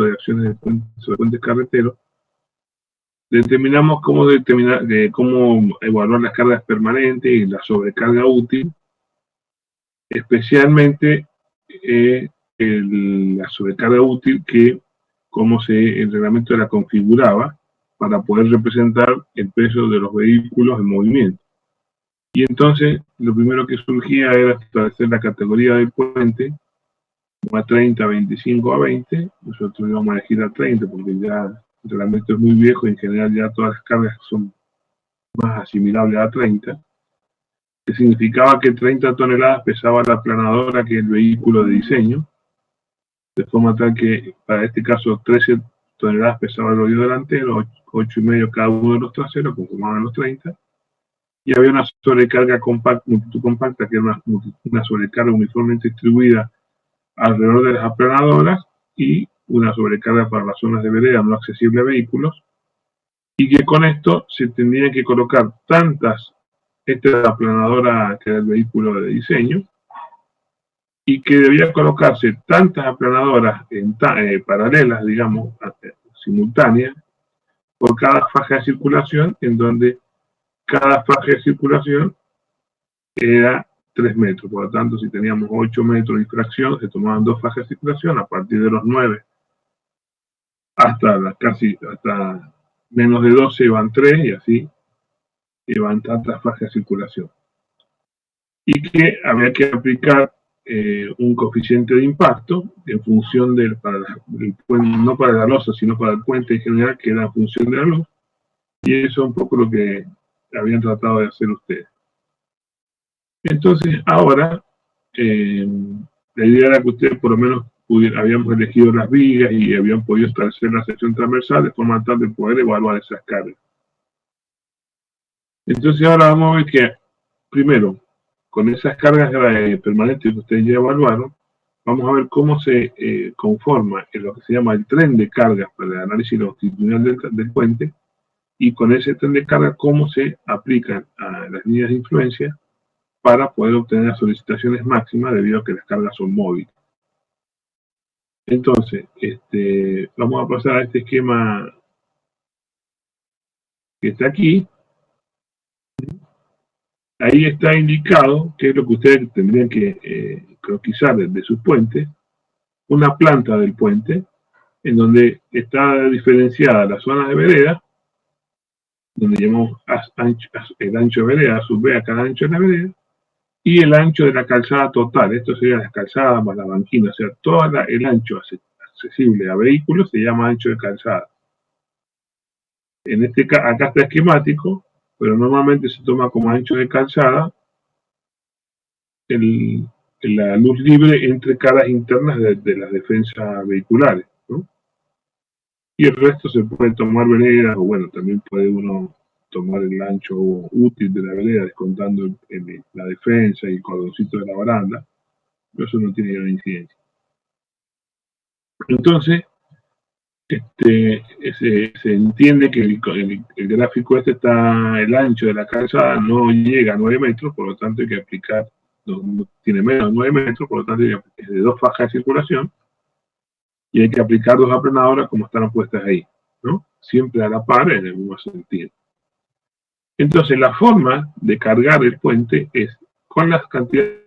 de acciones sobre puentes carreteros, determinamos cómo evaluar las cargas permanentes y la sobrecarga útil, especialmente la sobrecarga útil que el reglamento la configuraba para poder representar el peso de los vehículos en movimiento. Y entonces lo primero que surgía era establecer la categoría del puente, a 30, 25 a 20, nosotros íbamos a elegir a 30 porque ya el reglamento es muy viejo y en general ya todas las cargas son más asimilables a 30, que significaba que 30 toneladas pesaba la aplanadora, que es el vehículo de diseño, de forma tal que para este caso 13 toneladas pesaba el rodillo delantero, 8,5 cada uno de los traseros, conformaban los 30, y había una sobrecarga multitud compacta, que era una sobrecarga uniformemente distribuida alrededor de las aplanadoras y una sobrecarga para las zonas de vereda no accesible a vehículos, y que con esto se tendrían que colocar esta es la aplanadora que era el vehículo de diseño, y que debía colocarse tantas aplanadoras paralelas, digamos, simultáneas, por cada faja de circulación, en donde cada faja de circulación era 3 metros. Por lo tanto, si teníamos 8 metros de fracción, se tomaban 2 fajas de circulación. A partir de los 9 hasta menos de 12 iban 3, y así iban tantas fajas de circulación. Y que había que aplicar un coeficiente de impacto en función del puente, no para la losa, sino para el puente en general, que era en función de la luz. Y eso es un poco lo que habían tratado de hacer ustedes. Entonces, ahora, la idea era que ustedes por lo menos habíamos elegido las vigas y habían podido establecer la sección transversal de forma tal de poder evaluar esas cargas. Entonces, ahora vamos a ver que, primero, con esas cargas permanentes que ustedes ya evaluaron, vamos a ver cómo se conforma en lo que se llama el tren de cargas para el análisis longitudinal del puente, y con ese tren de carga cómo se aplican a las líneas de influencia para poder obtener las solicitaciones máximas debido a que las cargas son móviles. Entonces, vamos a pasar a este esquema que está aquí. Ahí está indicado qué es lo que ustedes tendrían que croquisar de sus puentes, una planta del puente, en donde está diferenciada la zona de vereda, donde llamamos el ancho de vereda, sub B a cada ancho de la vereda, y el ancho de la calzada total. Esto sería las calzadas más la banquina, o sea, todo el ancho accesible a vehículos se llama ancho de calzada. Acá está esquemático, pero normalmente se toma como ancho de calzada la luz libre entre caras internas de las defensas vehiculares, ¿no? Y el resto se puede tomar veredas, o bueno, también puede uno tomar el ancho útil de la vereda, descontando la defensa y el cordoncito de la baranda, pero eso no tiene gran incidencia. Entonces, se entiende que el gráfico está, el ancho de la calzada no llega a 9 metros, por lo tanto hay que aplicar, no tiene menos de 9 metros, por lo tanto es de 2 fajas de circulación, y hay que aplicar 2 aplanadoras como están puestas ahí, ¿no? Siempre a la par, en el mismo sentido. Entonces, la forma de cargar el puente es con las cantidades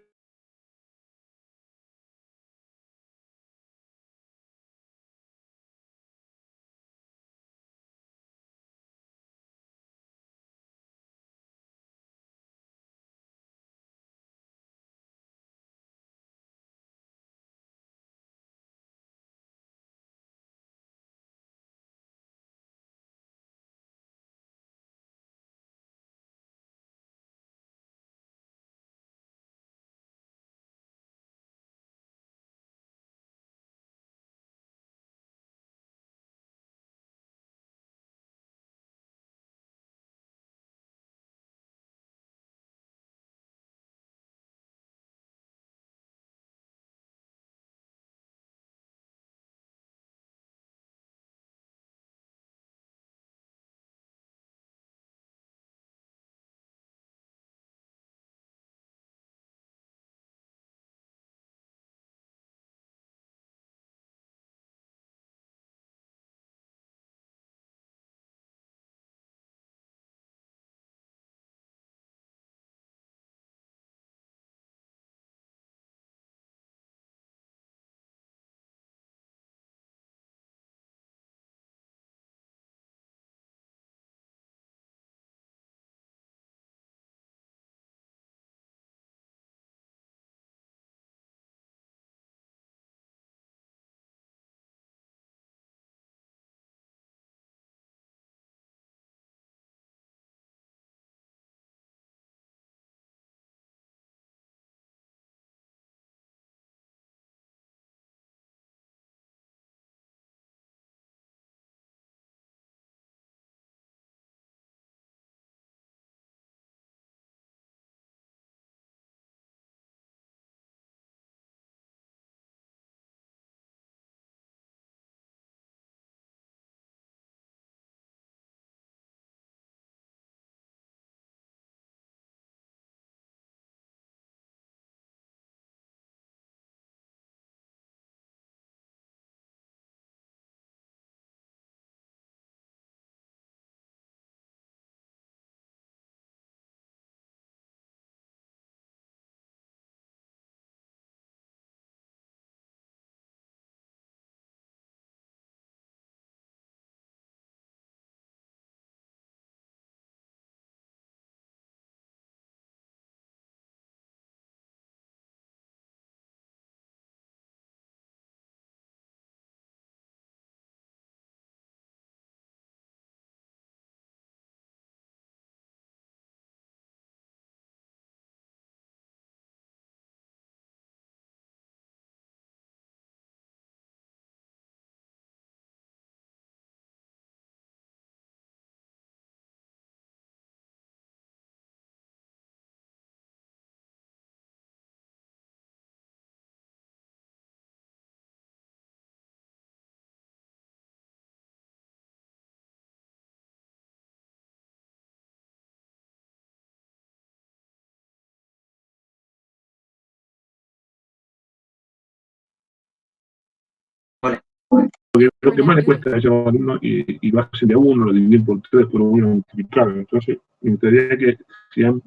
Porque lo que más le cuesta a ellos alumnos y lo hacen de a uno, lo dividen por 3, por uno multiplicarlo. Entonces, me gustaría que si han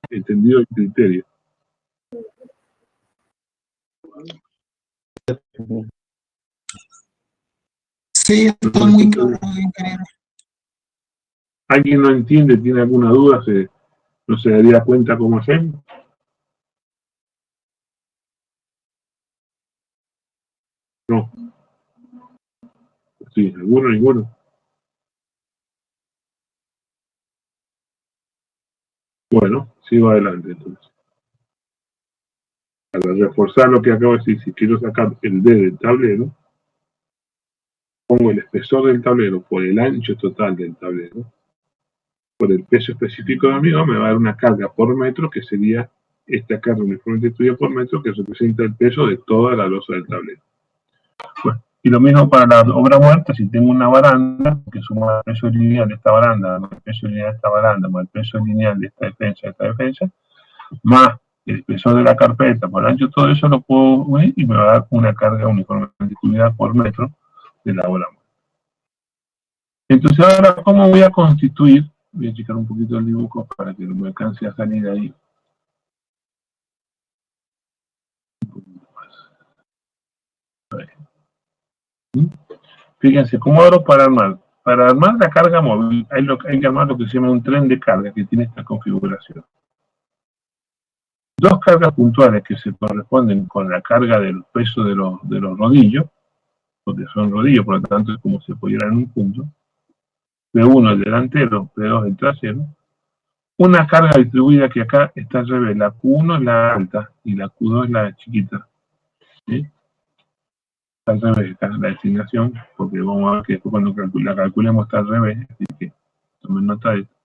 entendido el criterio. Sí, está muy claro, ingeniero. ¿Alguien no entiende, tiene alguna duda, no se daría cuenta cómo hacer? No. Sí, alguno, ninguno. Bueno, sigo adelante entonces. Para reforzar lo que acabo de decir, si quiero sacar el D del tablero, pongo el espesor del tablero por el ancho total del tablero, por el peso específico del amigo, me va a dar una carga por metro, que sería esta carga uniforme distribuida por metro, que representa el peso de toda la losa del tablero. Bueno, y lo mismo para la obra muerta, si tengo una baranda, que suma el peso lineal de esta baranda, más el peso lineal de esta baranda, más el peso lineal de esta defensa, más el espesor de la carpeta por ancho, todo eso lo puedo unir y me va a dar una carga uniforme distribuida por metro de la obra muerta. Entonces ahora, ¿cómo voy a constituir? Voy a checar un poquito el dibujo para que no me alcance a salir ahí. Fíjense, ¿cómo hago para armar? Para armar la carga móvil hay que armar lo que se llama un tren de carga que tiene esta configuración. Dos cargas puntuales que se corresponden con la carga del peso de los rodillos, porque son rodillos, por lo tanto es como si pudieran en un punto. P1 el delantero, P2 el trasero. Una carga distribuida que acá está al revés, la Q1 es la alta y la Q2 es la chiquita. ¿Sí? Al revés, está la designación, porque vamos a ver que después cuando la calculemos está al revés, así que tomen nota de esto.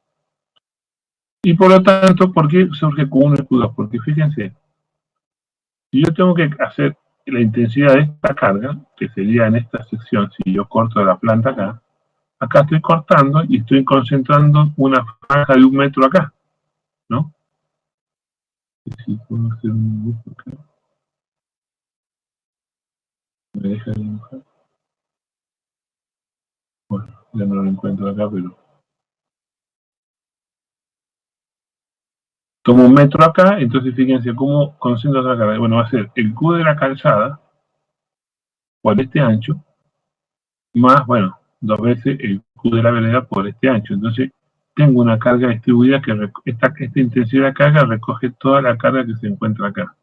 Y por lo tanto, ¿por qué surge Q1 y Q2? Porque fíjense, si yo tengo que hacer la intensidad de esta carga, que sería en esta sección, si yo corto la planta acá estoy cortando y estoy concentrando una franja de 1 metro acá, ¿no? Si puedo hacer un dibujo acá. ¿Me deja dibujar? Bueno, ya no lo encuentro acá, pero... Tomo 1 metro acá, entonces fíjense cómo concentro la carga. Bueno, va a ser el Q de la calzada por este ancho, más, bueno, 2 veces el Q de la vereda por este ancho. Entonces, tengo una carga distribuida que esta intensidad de carga recoge toda la carga que se encuentra acá.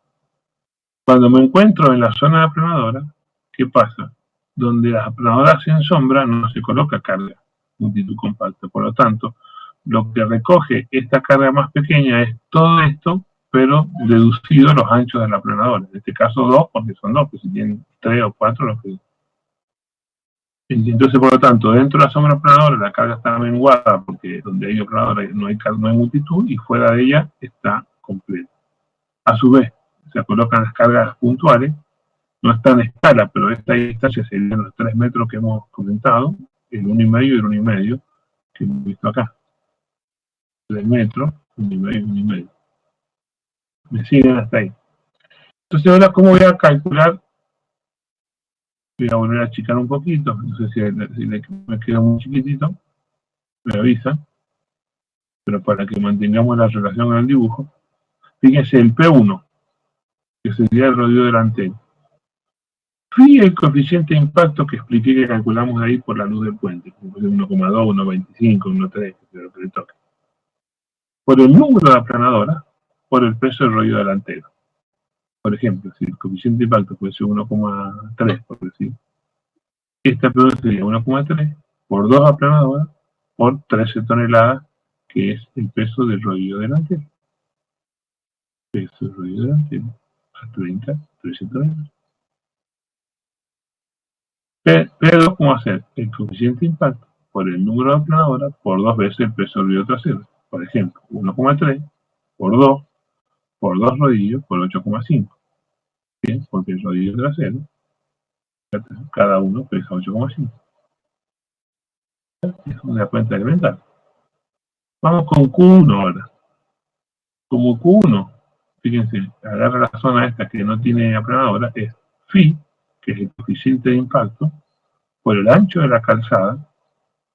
Cuando me encuentro en la zona de aplanadora, ¿qué pasa? Donde las aplanadoras se sombra no se coloca carga, multitud compacta. Por lo tanto, lo que recoge esta carga más pequeña es todo esto, pero deducido a los anchos de la aplanadora. En este caso 2, porque son 2, pues si tienen 3 o 4, lo que... Entonces, por lo tanto, dentro de la sombra aplanadora la carga está menguada, porque donde hay aplanadora no hay multitud, y fuera de ella está completa. A su vez, se colocan las cargas puntuales, no está en escala, pero esta distancia serían los 3 metros que hemos comentado, el 1,5 y el 1,5 que hemos visto acá. 3 metros, 1,5, 1,5. Me siguen hasta ahí. Entonces ahora, ¿cómo voy a calcular? Voy a volver a achicar un poquito, no sé si me queda muy chiquitito, me avisa, pero para que mantengamos la relación con el dibujo. Fíjense el P1, que sería el rodillo delantero. Y el coeficiente de impacto que expliqué que calculamos ahí por la luz del puente, 1,2, 1,25, 1,3, lo que le toque. Por el número de aplanadora, por el peso del rodillo delantero. Por ejemplo, si el coeficiente de impacto fuese 1,3, por decir, esta aplanadora sería 1,3 por 2 aplanadoras por 13 toneladas, que es el peso del rodillo delantero. Peso del rodillo delantero a 30, 13 toneladas. Pero, ¿cómo hacer? El coeficiente de impacto por el número de aplanadoras por 2 veces el peso del rodillo trasero. Por ejemplo, 1,3 por 2 por 2 rodillos por 8,5. Bien, porque el rodillo trasero, cada uno pesa 8,5. Es una cuenta elemental. Vamos con Q1 ahora. Como Q1, fíjense, agarra la zona esta que no tiene aplanadora, es phi, que es el coeficiente de impacto, por el ancho de la calzada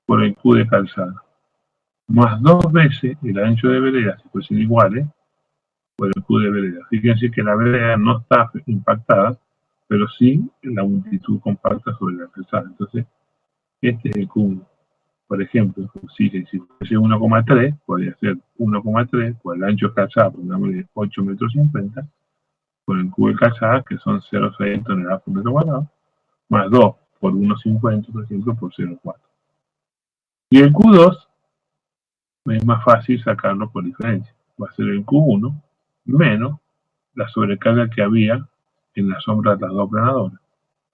por el Q de calzada, más 2 veces el ancho de vereda, si fuesen iguales, por el Q de vereda. Fíjense que la vereda no está impactada, pero sí la multitud compacta sobre la calzada. Entonces, este es el Q1. Por ejemplo, si fuese 1,3, podría ser 1,3 por el ancho de calzada, pongámosle 8,50 metros, por el Q de calzada, que son 0,6 toneladas por metro cuadrado, más 2 por 1,50, por ejemplo, por 0,4. Y el Q2 es más fácil sacarlo por diferencia. Va a ser el Q1 menos la sobrecarga que había en la sombra de las dos aplanadoras.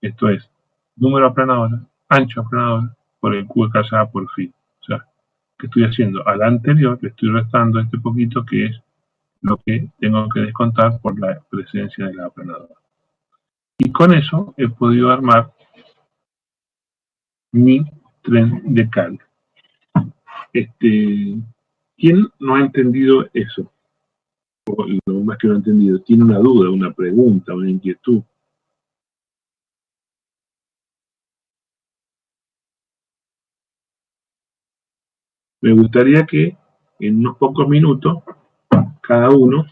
Esto es, número de aplanadoras, ancho de aplanadora, por el Q de calzada por phi. O sea, que estoy haciendo a la anterior, le estoy restando este poquito que es lo que tengo que descontar por la presencia de la aplanadora. Y con eso he podido armar mi tren de carga. ¿Quién no ha entendido eso? O lo más que no ha entendido, tiene una duda, una pregunta, una inquietud. Me gustaría que en unos pocos minutos, cada uno,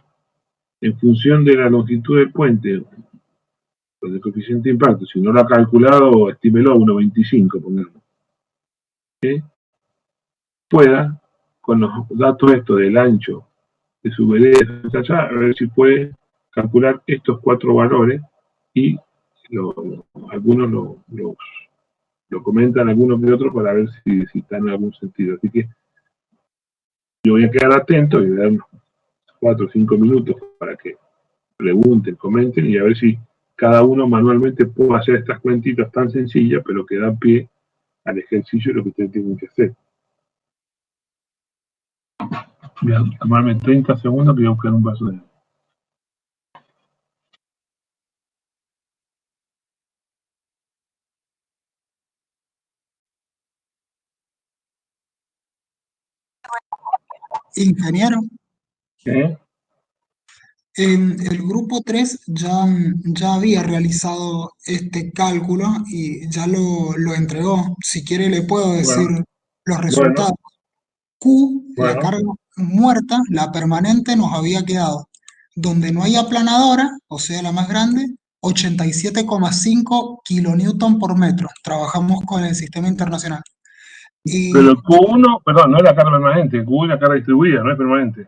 en función de la longitud del puente, o del coeficiente de impacto, si no lo ha calculado, estímelo a 1,25, pongamos, pueda, con los datos estos del ancho de su vereda, a ver si puede calcular estos 4 valores y algunos lo comentan, algunos que otros, para ver si están en algún sentido. Así que yo voy a quedar atento y voy a dar unos 4 o 5 minutos para que pregunten, comenten y a ver si cada uno manualmente puede hacer estas cuentitas tan sencillas, pero que dan pie al ejercicio de lo que ustedes tienen que hacer. Voy a tomarme 30 segundos que voy a buscar un vaso de agua. Ingeniero, en el grupo 3 ya había realizado este cálculo y ya lo entregó. Si quiere le puedo decir Bueno, los resultados. Q, la bueno, carga muerta, la permanente, nos había quedado donde no hay aplanadora, o sea, la más grande, 87,5 kilonewton por metro. Trabajamos con el sistema internacional. pero Y el Q1, perdón, no es la carga permanente, el Q1 es la carga distribuida, no es permanente.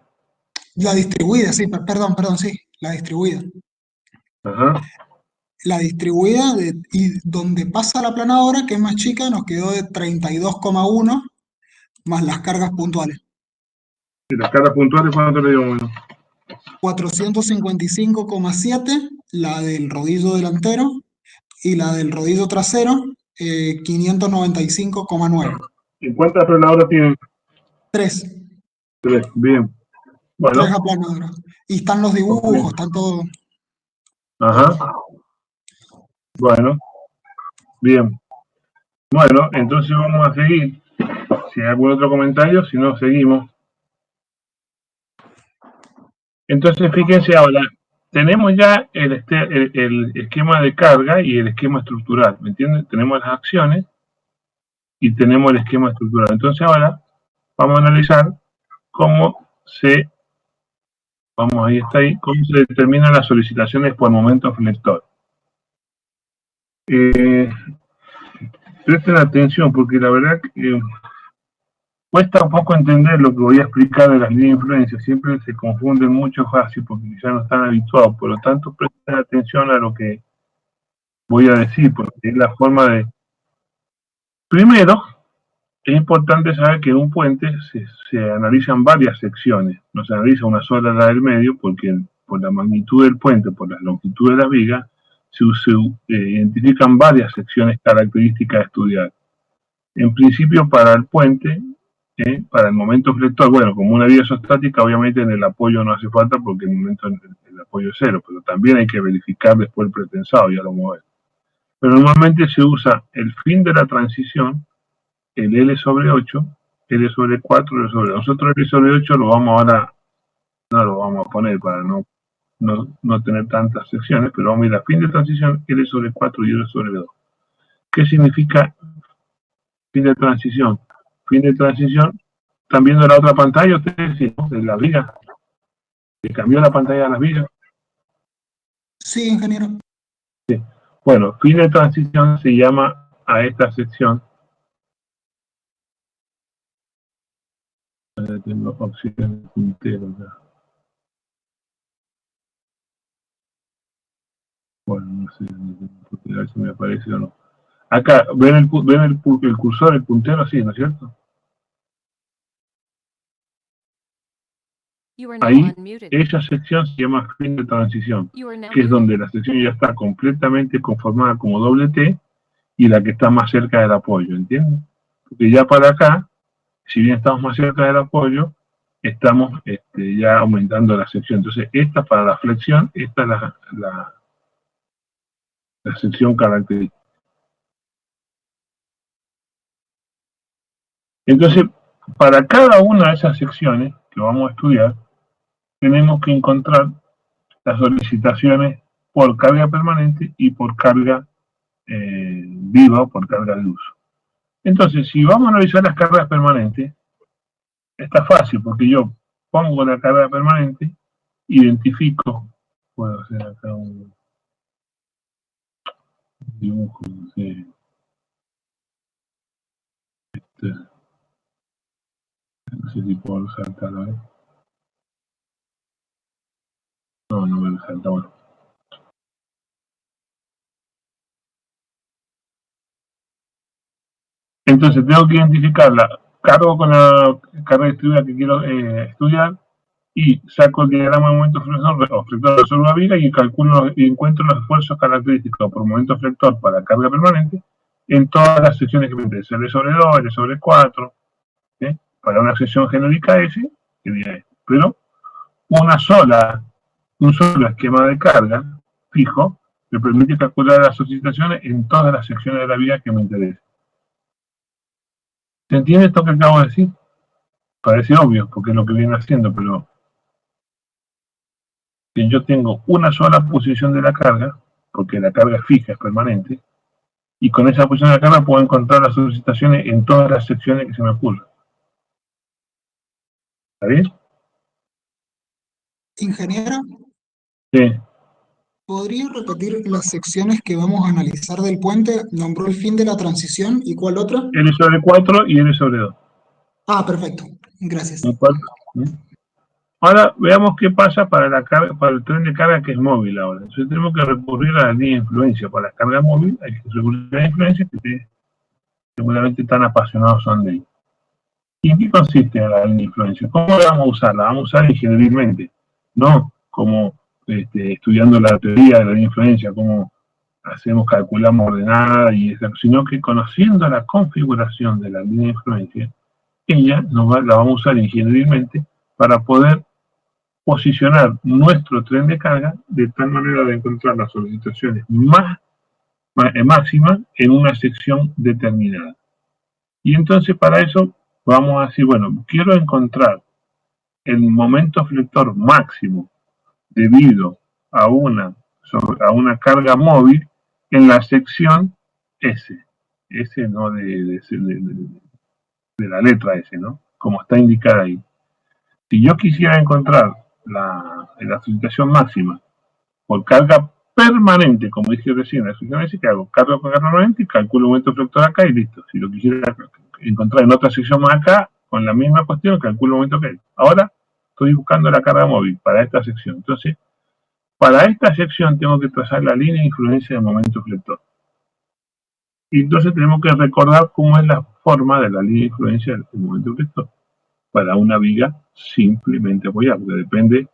la distribuida, sí, perdón, sí, la distribuida. Ajá. La distribuida y donde pasa la aplanadora, que es más chica, nos quedó de 32,1 más las cargas puntuales. ¿Y las cargas puntuales cuánto le dio? Bueno, 455,7 la del rodillo delantero y la del rodillo trasero, 595,9. ¿y cuántas aplanadoras tienen? Tres, 3, bien. tres Bueno, aplanadoras. Y están los ok. dibujos, están todo. Ajá, bueno, bien. Bueno, entonces vamos a seguir. Si hay algún otro comentario, si no, seguimos. Entonces, fíjense ahora, tenemos ya el esquema de carga y el esquema estructural, ¿me entienden? Tenemos las acciones y tenemos el esquema estructural. Entonces ahora vamos a analizar cómo cómo se determinan las solicitaciones por momento flector. Presten atención porque la verdad que cuesta un poco entender lo que voy a explicar de las líneas de influencia. Siempre se confunden mucho fácil porque quizás no están habituados. Por lo tanto, presten atención a lo que voy a decir, porque es la forma de... Primero, es importante saber que en un puente se analizan varias secciones. No se analiza una sola, la del medio, porque por la magnitud del puente, por la longitud de la viga, se identifican varias secciones características a estudiar. En principio, para el puente, para el momento flector, bueno, como una viga isostática, obviamente en el apoyo no hace falta porque en el momento el apoyo es cero, pero también hay que verificar después el pretensado, ya lo vamos a ver. Pero normalmente se usa el fin de la transición, el L sobre 8, L sobre 4, L sobre 2. Nosotros L sobre 8 lo vamos ahora, no lo vamos a poner para no tener tantas secciones, pero vamos a ir a fin de transición, L sobre 4 y L sobre 2. ¿Qué significa fin de transición? Fin de transición, ¿están viendo la otra pantalla ustedes? Sí, ¿no? De la viga, que cambió la pantalla de las vigas. Sí, ingeniero. Bueno, fin de transición se llama a esta sección. Tengo opciones puntero acá. Bueno, no sé, a ver si me aparece o no. Acá, ¿ven el cursor, el puntero? Sí, ¿no es cierto? Ahí, esa sección se llama fin de transición, que es donde la sección ya está completamente conformada como doble T y la que está más cerca del apoyo, ¿entienden? Porque ya para acá, si bien estamos más cerca del apoyo, estamos ya aumentando la sección. Entonces, esta para la flexión, esta es la sección característica. Entonces, para cada una de esas secciones que vamos a estudiar, tenemos que encontrar las solicitaciones por carga permanente y por carga viva o por carga de uso. Entonces, si vamos a analizar las cargas permanentes, está fácil porque yo pongo la carga permanente, identifico, puedo hacer acá un dibujo, no sé, no sé si puedo saltarlo, ¿eh? No, no me lo salta, bueno. Entonces tengo que identificarla, cargo con la carga distribuida que quiero estudiar y saco el diagrama de momento flector sobre una viga y calculo y encuentro los esfuerzos característicos por momento flector para carga permanente en todas las secciones que me interesen, L sobre 2, L sobre 4, ¿sí? Para una sección genérica S, sería esto. Pero un solo esquema de carga fijo me permite calcular las solicitaciones en todas las secciones de la viga que me interesen. ¿Se entiende esto que acabo de decir? Parece obvio, porque es lo que viene haciendo, pero si yo tengo una sola posición de la carga, porque la carga es fija, es permanente, y con esa posición de la carga puedo encontrar las solicitaciones en todas las secciones que se me ocurran. ¿Está bien? Ingeniero, Sí. ¿podría repetir las secciones que vamos a analizar del puente? Nombró el fin de la transición y cuál otra. L sobre 4 y L sobre 2. Ah, perfecto. Gracias. Ahora veamos qué pasa para el tren de carga que es móvil ahora. Entonces tenemos que recurrir a la línea de influencia. Para la carga móvil hay que recurrir a la influencia que seguramente tan apasionados son de ella. ¿Y en qué consiste la línea de influencia? ¿Cómo la vamos a usar? La vamos a usar ingenierilmente, no como estudiando la teoría de la línea de influencia, cómo calculamos ordenada, sino que conociendo la configuración de la línea de influencia, la vamos a usar ingenierilmente para poder posicionar nuestro tren de carga de tal manera de encontrar las solicitaciones máximas en una sección determinada. Y entonces para eso vamos a decir, bueno, quiero encontrar el momento flector máximo debido a una carga móvil en la sección S. S no de la letra S, ¿no? Como está indicada ahí. Si yo quisiera encontrar la solicitación máxima por carga permanente, como dije recién, la sección S, que hago carga con carga permanente y calculo el momento flector acá y listo. Si lo quisiera encontrar en otra sección más acá, con la misma cuestión, calculo el momento que hay. Ahora estoy buscando la carga móvil para esta sección. Entonces, para esta sección tengo que trazar la línea de influencia del momento flector. Y entonces tenemos que recordar cómo es la forma de la línea de influencia del momento flector para una viga simplemente apoyada, porque depende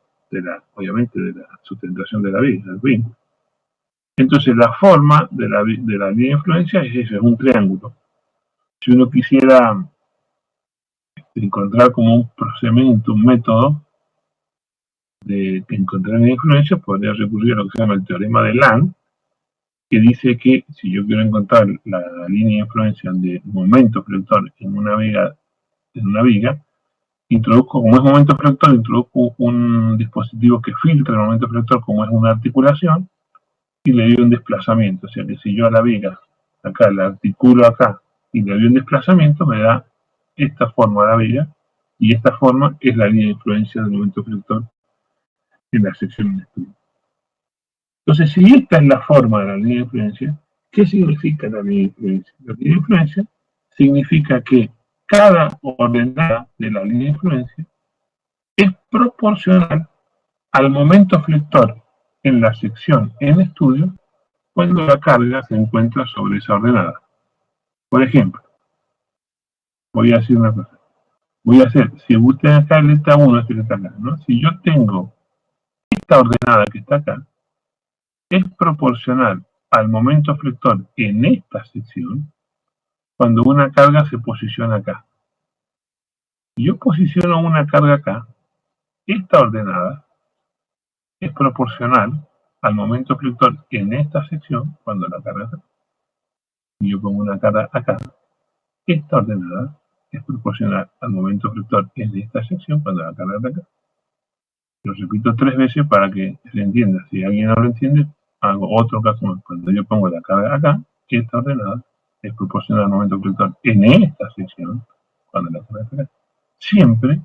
obviamente de la sustentación de la viga, del vínculo. Entonces la forma de la línea de influencia es eso, es un triángulo. Si uno quisiera encontrar como un procedimiento, un método de encontrar línea de influencia, podría recurrir a lo que se llama el teorema de Land, que dice que si yo quiero encontrar la línea de influencia de momento flector en una viga, introduzco, como es momento flector, introduzco un dispositivo que filtra el momento flector como es una articulación y le doy un desplazamiento. O sea que si yo a la viga acá la articulo acá y le doy un desplazamiento, me da esta forma de la viga, y esta forma es la línea de influencia del momento flector en la sección de estudio. Entonces, si esta es la forma de la línea de influencia, ¿qué significa la línea de influencia? La línea de influencia significa que cada ordenada de la línea de influencia es proporcional al momento flector en la sección en estudio cuando la carga se encuentra sobre esa ordenada. Por ejemplo, voy a decir una cosa. Voy a hacer, si usted acá letra 1, esta letra acá, ¿no? Si yo tengo esta ordenada que está acá, es proporcional al momento flector en esta sección cuando una carga se posiciona acá. Si yo posiciono una carga acá, esta ordenada es proporcional al momento flector en esta sección cuando la carga está acá. Si yo pongo una carga acá, esta ordenada es proporcional al momento flector en esta sección cuando la carga está acá. Lo repito 3 veces para que se entienda. Si alguien no lo entiende, hago otro caso más. Cuando yo pongo la carga acá, esta ordenada es proporcional al momento flector en esta sección cuando la carga está acá. Siempre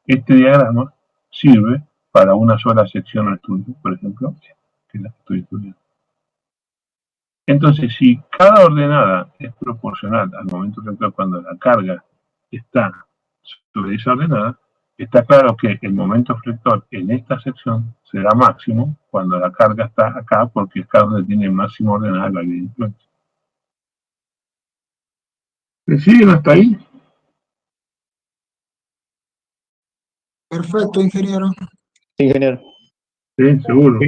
este diagrama sirve para una sola sección al estudio, por ejemplo, que es la que estoy estudiando. Entonces, si cada ordenada es proporcional al momento flector cuando la carga está sobre esa ordenada, está claro que el momento flector en esta sección será máximo cuando la carga está acá, porque es acá donde tiene máximo ordenada la línea de influencia. ¿Me siguen hasta ahí? Perfecto, ingeniero. Ingeniero. Sí, seguro.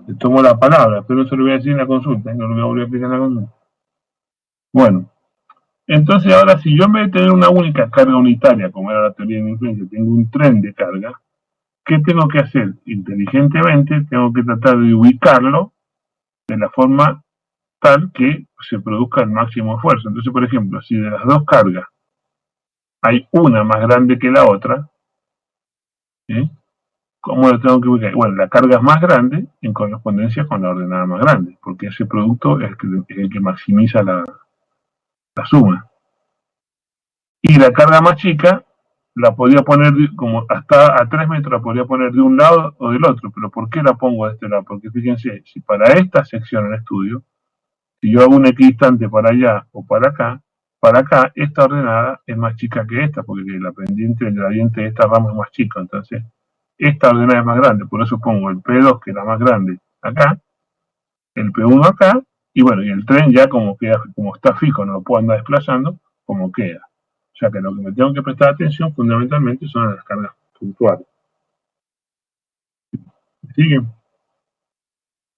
Le tomo la palabra, pero eso lo voy a decir en la consulta, no lo voy a volver a explicar en la consulta. Bueno, entonces ahora si yo en vez de tener una única carga unitaria, como era la teoría de influencia, tengo un tren de carga, ¿qué tengo que hacer? Inteligentemente tengo que tratar de ubicarlo de la forma tal que se produzca el máximo esfuerzo. Entonces, por ejemplo, si de las dos cargas hay una más grande que la otra, ¿sí? ¿Cómo lo tengo que ubicar? Bueno, la carga es más grande en correspondencia con la ordenada más grande, porque ese producto es el que maximiza la suma. Y la carga más chica la podría poner como hasta a 3 metros, la podría poner de un lado o del otro. Pero ¿por qué la pongo de este lado? Porque fíjense, si para esta sección en estudio, si yo hago un equidistante para allá o para acá, esta ordenada es más chica que esta, porque la pendiente, el gradiente de esta rama es más chico. Entonces, esta ordenada es más grande, por eso pongo el P2, que es la más grande, acá, el P1 acá, y bueno, y el tren ya como está fijo, no lo puedo andar desplazando, como queda. O sea que lo que me tengo que prestar atención fundamentalmente son las cargas puntuales. ¿Siguen?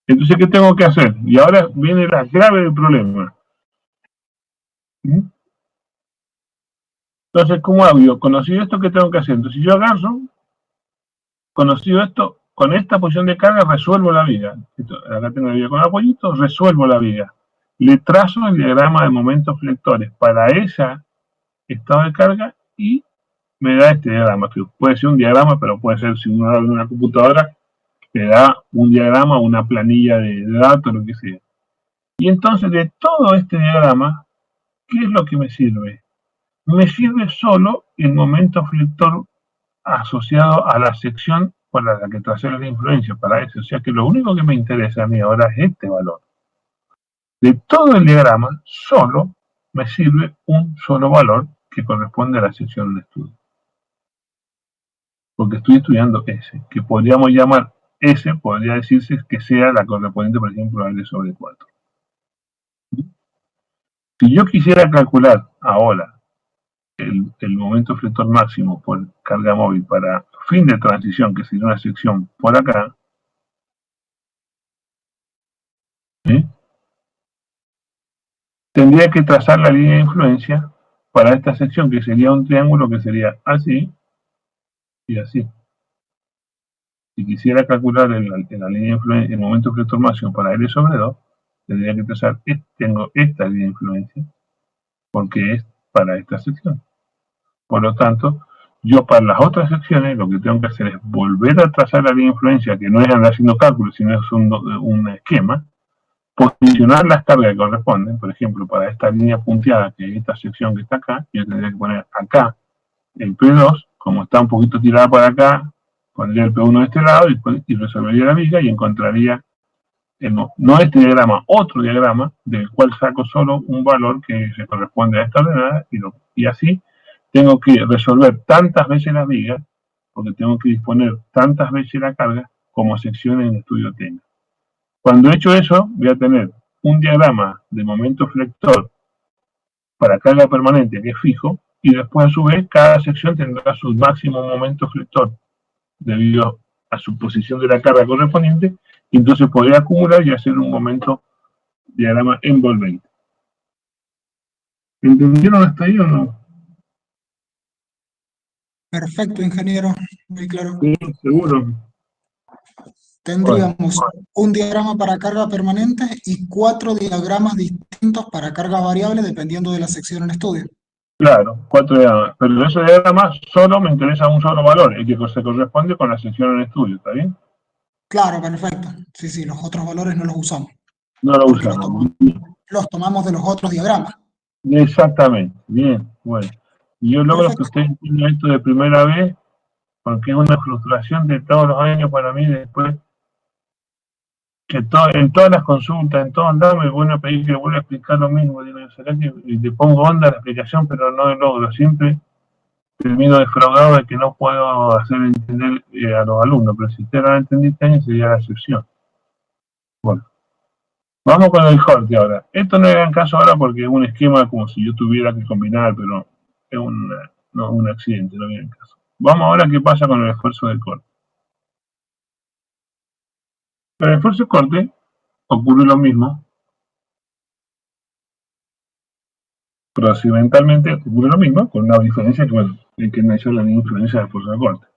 Entonces, ¿qué tengo que hacer? Y ahora viene la clave del problema. Entonces, ¿cómo hago yo? Conocido esto, ¿qué tengo que hacer? Entonces, si yo agarro, conocido esto, con esta posición de carga resuelvo la viga. Acá tengo la viga con apoyito, resuelvo la viga. Le trazo el diagrama de momentos flectores para ese estado de carga y me da este diagrama, que puede ser un diagrama, pero puede ser, si uno habla en una computadora, te da un diagrama, una planilla de datos, lo que sea. Y entonces, de todo este diagrama, ¿qué es lo que me sirve? Me sirve solo el momento flector asociado a la sección para la que tracé la influencia, para eso. O sea que lo único que me interesa a mí ahora es este valor. De todo el diagrama, solo me sirve un solo valor que corresponde a la sección de estudio. Porque estoy estudiando S, que podríamos llamar S, podría decirse que sea la correspondiente, por ejemplo, a L sobre 4. Si yo quisiera calcular ahora el momento flector máximo por carga móvil para fin de transición, que sería una sección por acá, ¿sí? Tendría que trazar la línea de influencia para esta sección, que sería un triángulo que sería así y así. Si quisiera calcular la línea de influencia, el momento flector máximo para L sobre 2, tendría que trazar, tengo esta línea de influencia, porque es para esta sección. Por lo tanto, yo para las otras secciones lo que tengo que hacer es volver a trazar la línea de influencia, que no es andar haciendo cálculos, sino es un esquema, posicionar las cargas que corresponden. Por ejemplo, para esta línea punteada, que es esta sección que está acá, yo tendría que poner acá el P2, como está un poquito tirada para acá, pondría el P1 de este lado y resolvería la viga y encontraría, no este diagrama, otro diagrama, del cual saco solo un valor que se corresponde a esta ordenada, y así tengo que resolver tantas veces las vigas, porque tengo que disponer tantas veces la carga como secciones en estudio tenga. Cuando he hecho eso, voy a tener un diagrama de momento flector para carga permanente que es fijo, y después a su vez cada sección tendrá su máximo momento flector debido a su posición de la carga correspondiente, y entonces podré acumular y hacer un momento diagrama envolvente. ¿Entendieron hasta ahí o no? Perfecto, ingeniero, muy claro. Sí, seguro. Bueno, Tendríamos un diagrama para carga permanente y 4 diagramas distintos para carga variable dependiendo de la sección en estudio. claro, 4 diagramas. Pero ese diagrama solo me interesa un solo valor, el que se corresponde con la sección en estudio, ¿está bien? Claro, perfecto. Sí, sí, los otros valores no los usamos, No lo porque usamos. los tomamos de los otros diagramas. Exactamente, bien, bueno. Y yo logro que Perfecto. ustedes entiendan esto de primera vez, porque es una frustración de todos los años para mí después, que en todas las consultas, en todos lados me vuelven a pedir que vuelva a explicar lo mismo. Digo, ¿será que le pongo onda a la explicación, pero no lo logro? Siempre termino defraudado de que no puedo hacer entender a los alumnos, pero si ustedes lo entendí este año sería la excepción. Bueno, vamos con el corte ahora. Esto no hagan caso ahora porque es un esquema como si yo tuviera que combinar, pero es un accidente, no hagan caso. Vamos ahora a qué pasa con el esfuerzo de corte. Con el esfuerzo de corte ocurre lo mismo, procedimentalmente ocurre lo mismo, con una diferencia que, bueno, hay que analizar la misma influencia del esfuerzo de corte.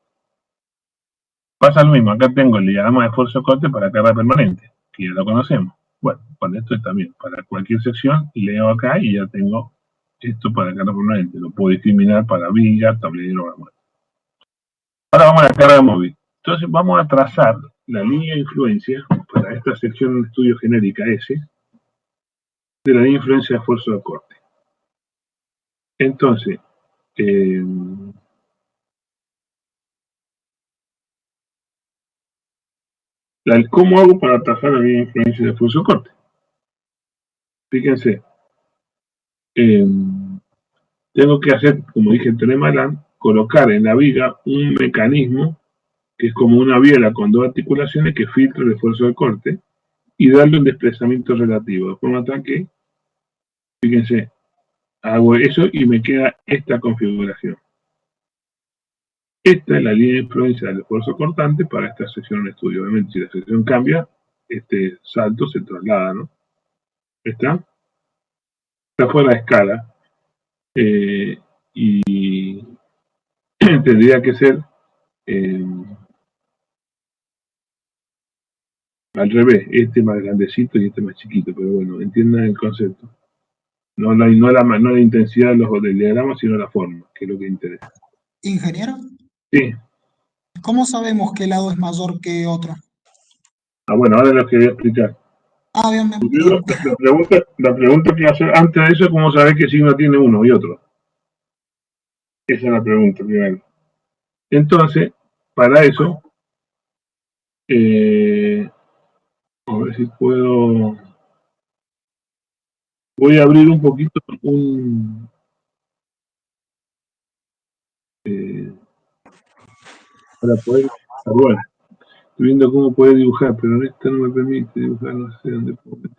Pasa lo mismo, acá tengo el diagrama de esfuerzo de corte para carga permanente, que ya lo conocemos. Bueno, para esto también, para cualquier sección, leo acá y ya tengo esto para carga permanente. Lo puedo discriminar para viga, tablero, bueno. Ahora vamos a la carga móvil. Entonces vamos a trazar la línea de influencia para esta sección de estudio genérica S de la línea de influencia de esfuerzo de corte. Entonces, ¿cómo hago para trazar la línea de influencia de esfuerzo de corte? Fíjense, tengo que hacer, como dije en Telemalán, colocar en la viga un mecanismo que es como una biela con dos articulaciones que filtra el esfuerzo de corte y darle un desplazamiento relativo, de forma tal que, fíjense, hago eso y me queda esta configuración. Esta es la línea de influencia del esfuerzo cortante para esta sección de estudio. Obviamente, si la sección cambia, este salto se traslada, ¿no? ¿Está? Esta fue la escala. Y tendría que ser al revés, este más grandecito y este más chiquito, pero bueno, entiendan el concepto. No la intensidad del diagrama, sino la forma, que es lo que interesa. Ingeniero, Sí. ¿cómo sabemos qué lado es mayor que otro? Bueno, ahora lo que voy a explicar. Ah, bien, bien, Primero, perdón. la pregunta que hacer antes de eso es cómo saber qué signo tiene uno y otro. Esa es la pregunta primero. Entonces, para eso, a ver si puedo. Voy a abrir un poquito para poder. Bueno, estoy viendo cómo poder dibujar, pero esta no me permite dibujar, no sé dónde puedo meter.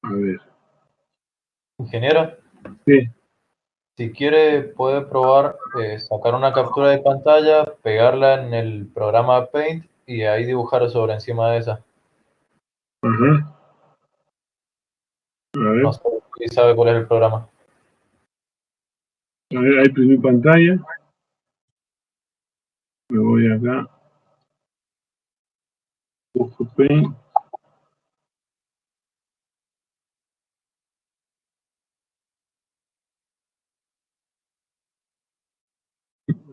A ver. Ingeniero, Sí. si quiere puede probar sacar una captura de pantalla, pegarla en el programa Paint y ahí dibujar sobre encima de esa. Ajá. A No ver. sé si sabe cuál es el programa. A ver, ahí imprimí pantalla. Me voy acá. Busco Paint.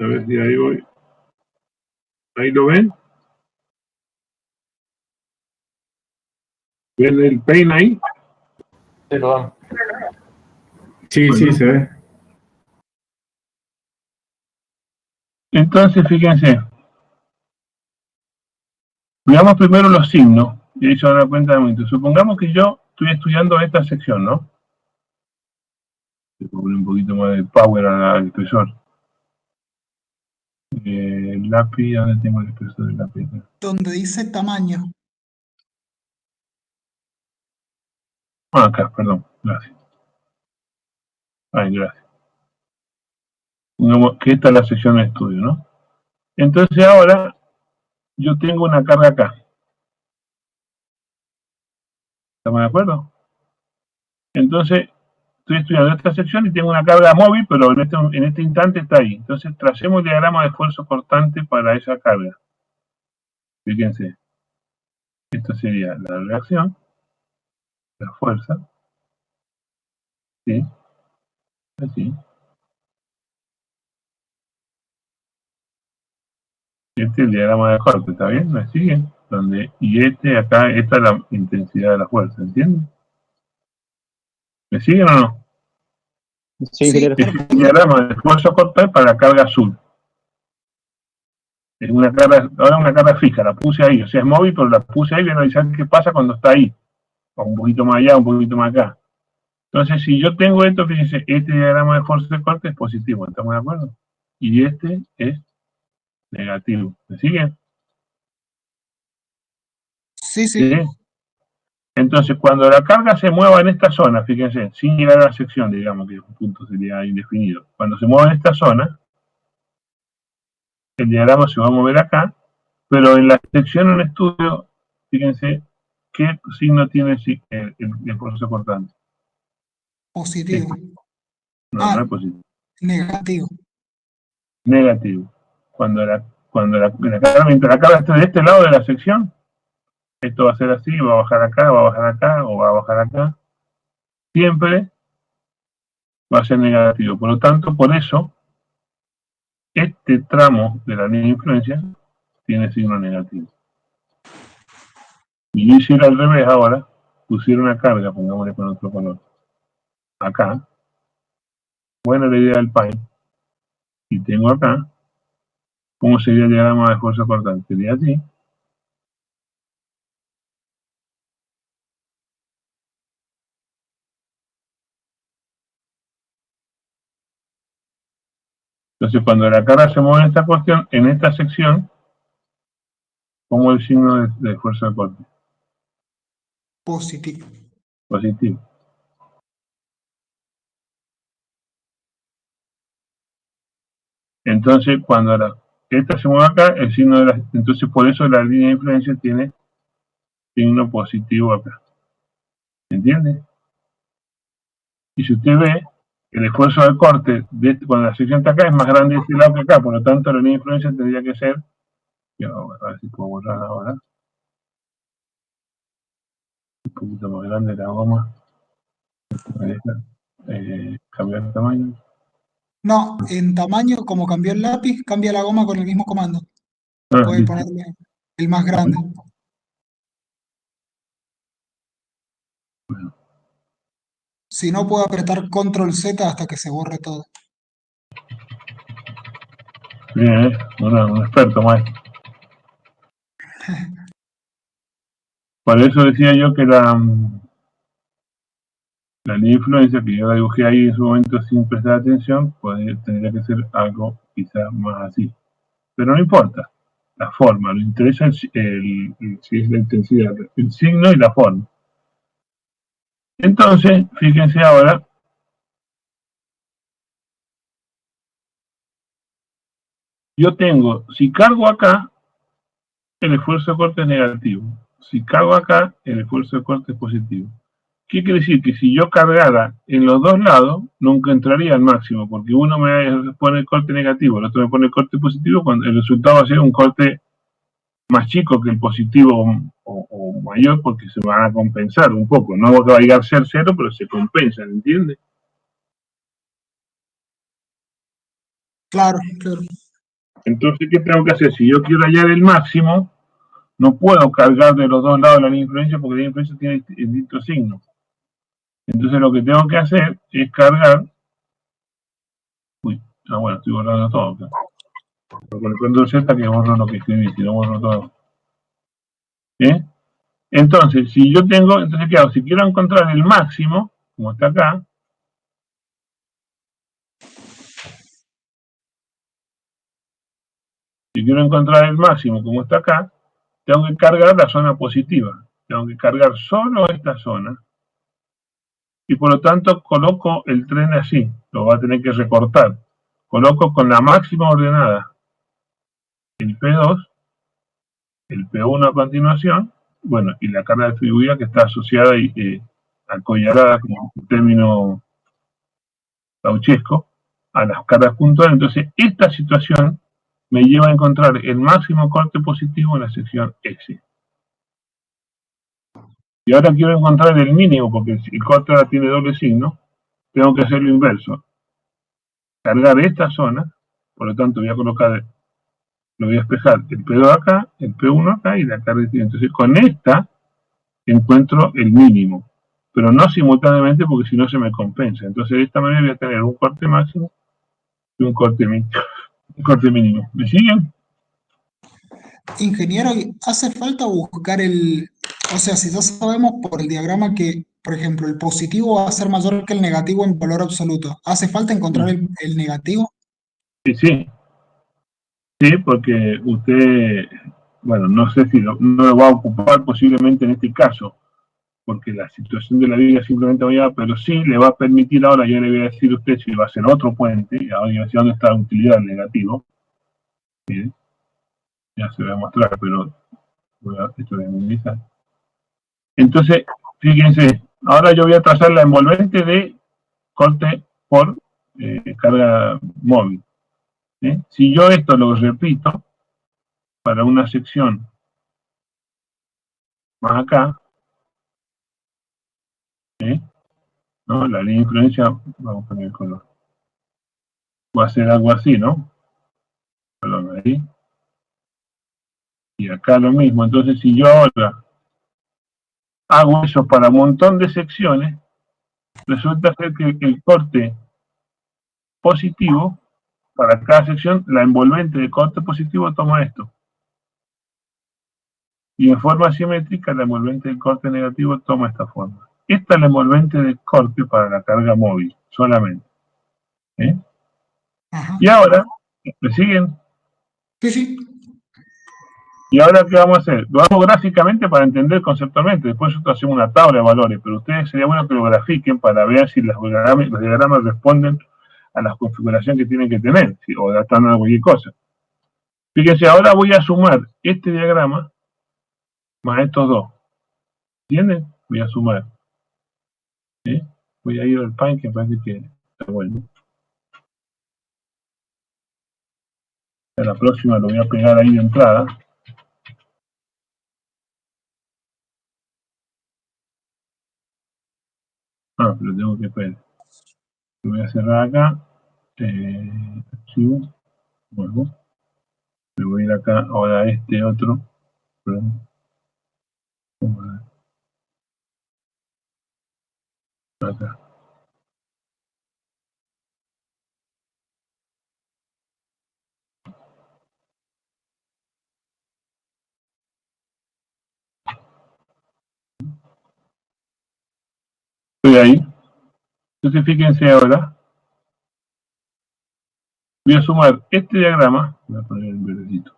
A ver si ahí voy. ¿Ahí lo ven? ¿Ven el paint ahí? Sí, lo dan. Sí, Bueno. sí, se ve. Entonces, fíjense. Veamos primero los signos. Y ahí se van a dar cuenta de momento. Supongamos que yo estoy estudiando esta sección, ¿no? Le pongo un poquito más de power al expresor. El lápiz, ¿dónde tengo el expresor del lápiz? Donde dice tamaño. Ah, acá, perdón, gracias. Ay, gracias. Digamos que esta es la sección de estudio, ¿no? Entonces ahora yo tengo una carga acá. ¿Estamos de acuerdo? Entonces estoy estudiando esta sección y tengo una carga móvil, pero en este instante está ahí. Entonces tracemos el diagrama de esfuerzo cortante para esa carga. Fíjense. Esto sería la reacción, la fuerza, ¿sí? Así. Este es el diagrama de corte, ¿está bien? ¿Me siguen? Y acá, esta es la intensidad de la fuerza, ¿entienden? ¿Me siguen o no? Sí, Sí, ingeniero. Es el perfecto. diagrama de esfuerzo cortante para la carga azul. Es una carga, ahora una carga fija, la puse ahí, o sea, es móvil, pero la puse ahí y voy a analizar qué pasa cuando está ahí. O un poquito más allá, un poquito más acá. Entonces, si yo tengo esto, fíjense, este diagrama de esfuerzo de corte es positivo, ¿estamos de acuerdo? Y este es negativo. ¿Me siguen? Sí, sí. ¿Sí? Entonces, cuando la carga se mueva en esta zona, fíjense, sin llegar a la sección, digamos que un punto sería indefinido. Cuando se mueva en esta zona, el diagrama se va a mover acá, pero en la sección en estudio, fíjense qué signo tiene el esfuerzo cortante. Positivo. No, Ah, no es positivo. negativo. Negativo. Mientras la carga esté de este lado de la sección, esto va a ser así, va a bajar acá, va a bajar acá, o va a bajar acá. Siempre va a ser negativo. Por lo tanto, por eso, este tramo de la línea de influencia tiene signo negativo. Y yo hiciera al revés ahora, pusiera una carga, pongámosle con otro color, acá. Buena la idea del paint. Y tengo acá, ¿cómo sería el diagrama de esfuerzo cortante? Sería así. Entonces, cuando la carga se mueve en esta cuestión, en esta sección, pongo el signo de esfuerzo de corte. Positivo. Positivo. Entonces, cuando esta se mueve acá, el signo de entonces por eso la línea de influencia tiene signo positivo acá. ¿Entiende? Y si usted ve, el esfuerzo de corte cuando la sección está acá es más grande de este lado que acá, por lo tanto la línea de influencia tendría que ser, a ver si puedo borrar ahora, un poquito más grande la goma, cambiar el tamaño. No, en tamaño, como cambió el lápiz, cambia la goma con el mismo comando. Puede Listo. ponerle el más grande. Bueno, Si no, puede apretar Control Z hasta que se borre todo. bien, un experto maestro. Por eso decía yo que la línea de influencia que yo la dibujé ahí en su momento sin prestar atención, tendría que ser algo quizás más así. Pero no importa la forma, lo interesa si es la intensidad, el signo y la forma. Entonces, fíjense ahora, yo tengo, si cargo acá, el esfuerzo de corte es negativo. Si cargo acá, el esfuerzo de corte es positivo. ¿Qué quiere decir? Que si yo cargara en los dos lados, nunca entraría al máximo, porque uno me pone el corte negativo, el otro me pone el corte positivo, cuando el resultado va a ser un corte más chico que el positivo o mayor, porque se van a compensar un poco. No va a llegar a ser cero, pero se compensan, ¿entiendes? Claro, claro. Entonces, ¿qué tengo que hacer? Si yo quiero hallar el máximo, no puedo cargar de los dos lados la línea de influencia porque la línea de influencia tiene distintos signos. Entonces lo que tengo que hacer es cargar. Uy, bueno, estoy borrando todo acá. Pero con el control Z que borro lo que escribí, si no borro todo. Entonces, si yo tengo, entonces ¿qué hago? Si quiero encontrar el máximo, como está acá, si quiero encontrar el máximo, como está acá, tengo que cargar la zona positiva. Tengo que cargar solo esta zona. Y por lo tanto coloco el tren así. Lo va a tener que recortar. Coloco con la máxima ordenada el P2, el P1 a continuación, bueno, y la carga distribuida que está asociada y acollarada, como un término gauchesco, a las cargas puntuales. Entonces, esta situación me lleva a encontrar el máximo corte positivo en la sección S. Y ahora quiero encontrar el mínimo, porque el corte ahora tiene doble signo, tengo que hacer lo inverso. Cargar esta zona, por lo tanto voy a colocar, lo voy a espejar el P2 acá, el P1 acá y la carga distribuida. Entonces, con esta encuentro el mínimo, pero no simultáneamente porque si no se me compensa. Entonces, de esta manera voy a tener un corte máximo y un corte mínimo. ¿Me siguen? Ingeniero, hace falta buscar o sea, si ya sabemos por el diagrama que, por ejemplo, el positivo va a ser mayor que el negativo en valor absoluto, ¿hace falta encontrar el negativo? Sí, porque usted, bueno, no sé si no lo va a ocupar posiblemente en este caso, porque la situación de la viga simplemente va a llevar, pero sí le va a permitir ahora, yo le voy a decir a usted si va a hacer otro puente, y ahora yo voy a decir dónde está la utilidad del negativo. ¿Sí? Ya se va a mostrar, pero voy a esto de minimizar. Entonces, fíjense, ahora yo voy a trazar la envolvente de corte por carga móvil. ¿Sí? Si yo esto lo repito para una sección más acá, ¿sí? ¿No? La línea de influencia, vamos a poner el color, va a ser algo así, ¿no? Perdón, ahí. Y acá lo mismo. Entonces, si yo ahora hago eso para un montón de secciones, resulta ser que el corte positivo, para cada sección, la envolvente de corte positivo toma esto. Y en forma simétrica, la envolvente del corte negativo toma esta forma. Esta es la envolvente del corte para la carga móvil, solamente. Y ahora, ¿me siguen? Sí. ¿Y ahora qué vamos a hacer? Lo hago gráficamente para entender conceptualmente. Después nosotros hacemos una tabla de valores, pero ustedes sería bueno que lo grafiquen para ver si los diagramas responden a la configuración que tienen que tener, ¿sí? O adaptando a cualquier cosa. Fíjense, ahora voy a sumar este diagrama más estos dos. ¿Entienden? Voy a sumar. ¿Sí? Voy a ir al Paint, que parece que está bueno. A la próxima lo voy a pegar ahí de entrada. Ah, pero tengo que esperar. Lo voy a cerrar acá. Archivo. Vuelvo. Me voy a ir acá ahora a este otro. Perdón. Acá. Estoy ahí. Entonces fíjense ahora. Voy a sumar este diagrama. Voy a poner el verdecito.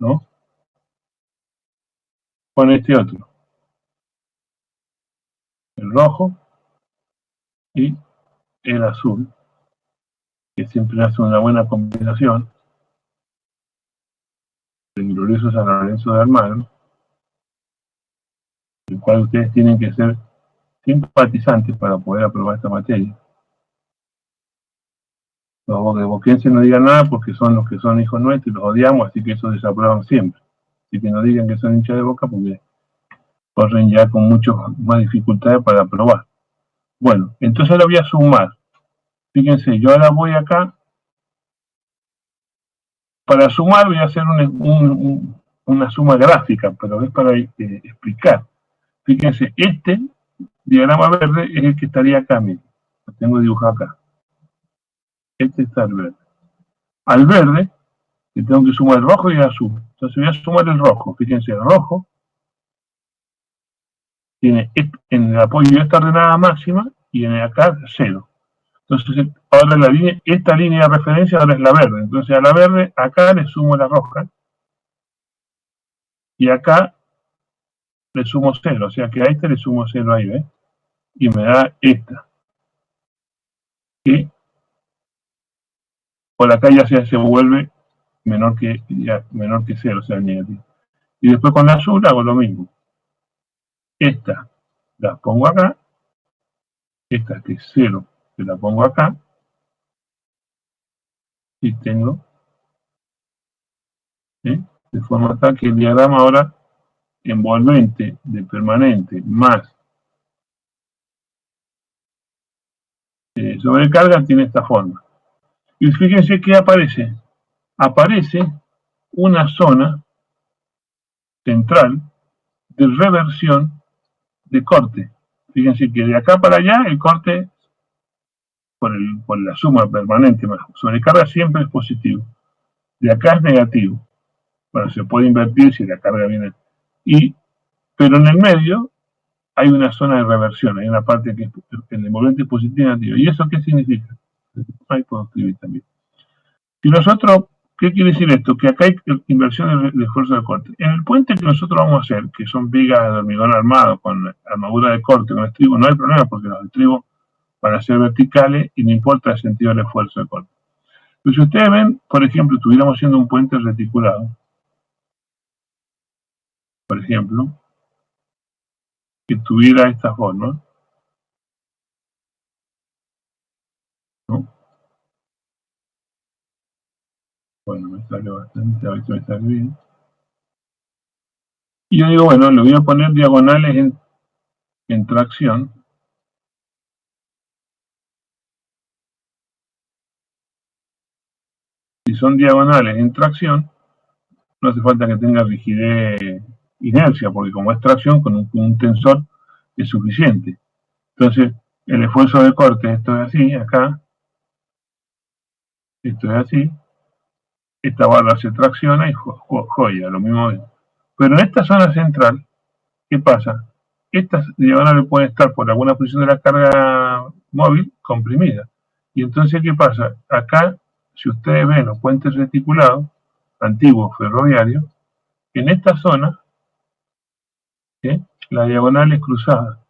¿No? Con este otro. El rojo y el azul. Que siempre hace una buena combinación. El glorioso San Lorenzo de Almagro. El cual ustedes tienen que ser simpatizantes para poder aprobar esta materia. Los de boquenses no digan nada porque son los que son hijos nuestros y los odiamos, así que eso desaprueban siempre. Así que no digan que son hinchas de Boca porque corren ya con muchas más dificultades para aprobar. Bueno, entonces lo voy a sumar Fíjense, yo ahora voy acá. Para sumar voy a hacer una suma gráfica, pero es para explicar. Fíjense, este diagrama verde es el que estaría acá, miren. Lo tengo dibujado acá. Este está el verde. Al verde le tengo que sumar el rojo y el azul. Entonces voy a sumar el rojo. Fíjense, el rojo tiene en el apoyo esta ordenada máxima y en el acá 0. Entonces ahora esta línea de referencia ahora es la verde. Entonces a la verde acá le sumo la roja y acá le sumo 0. O sea que a este le sumo 0 ahí, ¿ves? Y me da esta. Que por acá ya se vuelve menor que 0, o sea, negativo. Y después con la azul hago lo mismo. Esta la pongo acá. Esta que es 0, que la pongo acá. Y tengo, de forma tal que el diagrama ahora envolvente de permanente más sobrecarga tiene esta forma. Y fíjense que aparece. Aparece una zona central de reversión de corte. Fíjense que de acá para allá el corte por la suma permanente más sobrecarga siempre es positivo. De acá es negativo. Bueno, se puede invertir si la carga viene. Pero en el medio hay una zona de reversión, hay una parte que el envolvente es positivo y negativo. ¿Y eso qué significa? Ahí puedo escribir también. Si nosotros, ¿qué quiere decir esto? Que acá hay inversión de esfuerzo de corte. En el puente que nosotros vamos a hacer, que son vigas de hormigón armado con armadura de corte, con estribo, no hay problema porque los estribos van a ser verticales y no importa el sentido del esfuerzo de corte. Pero si ustedes ven, por ejemplo, estuviéramos haciendo un puente reticulado, por ejemplo, que tuviera esta forma, ¿no? Bueno, me sale bastante, a ver si me sale bien. Y yo digo, bueno, le voy a poner diagonales en tracción. Si son diagonales en tracción, no hace falta que tenga rigidez inercia, porque como es tracción, con un tensor es suficiente. Entonces, el esfuerzo de corte, esto es así, acá, esto es así, esta barra se tracciona y joya, lo mismo es. Pero en esta zona central, ¿qué pasa? Estas diagonales pueden estar por alguna posición de la carga móvil comprimida. Y entonces, ¿qué pasa? Acá, si ustedes ven los puentes reticulados, antiguos ferroviarios, en esta zona, la diagonal es cruzada.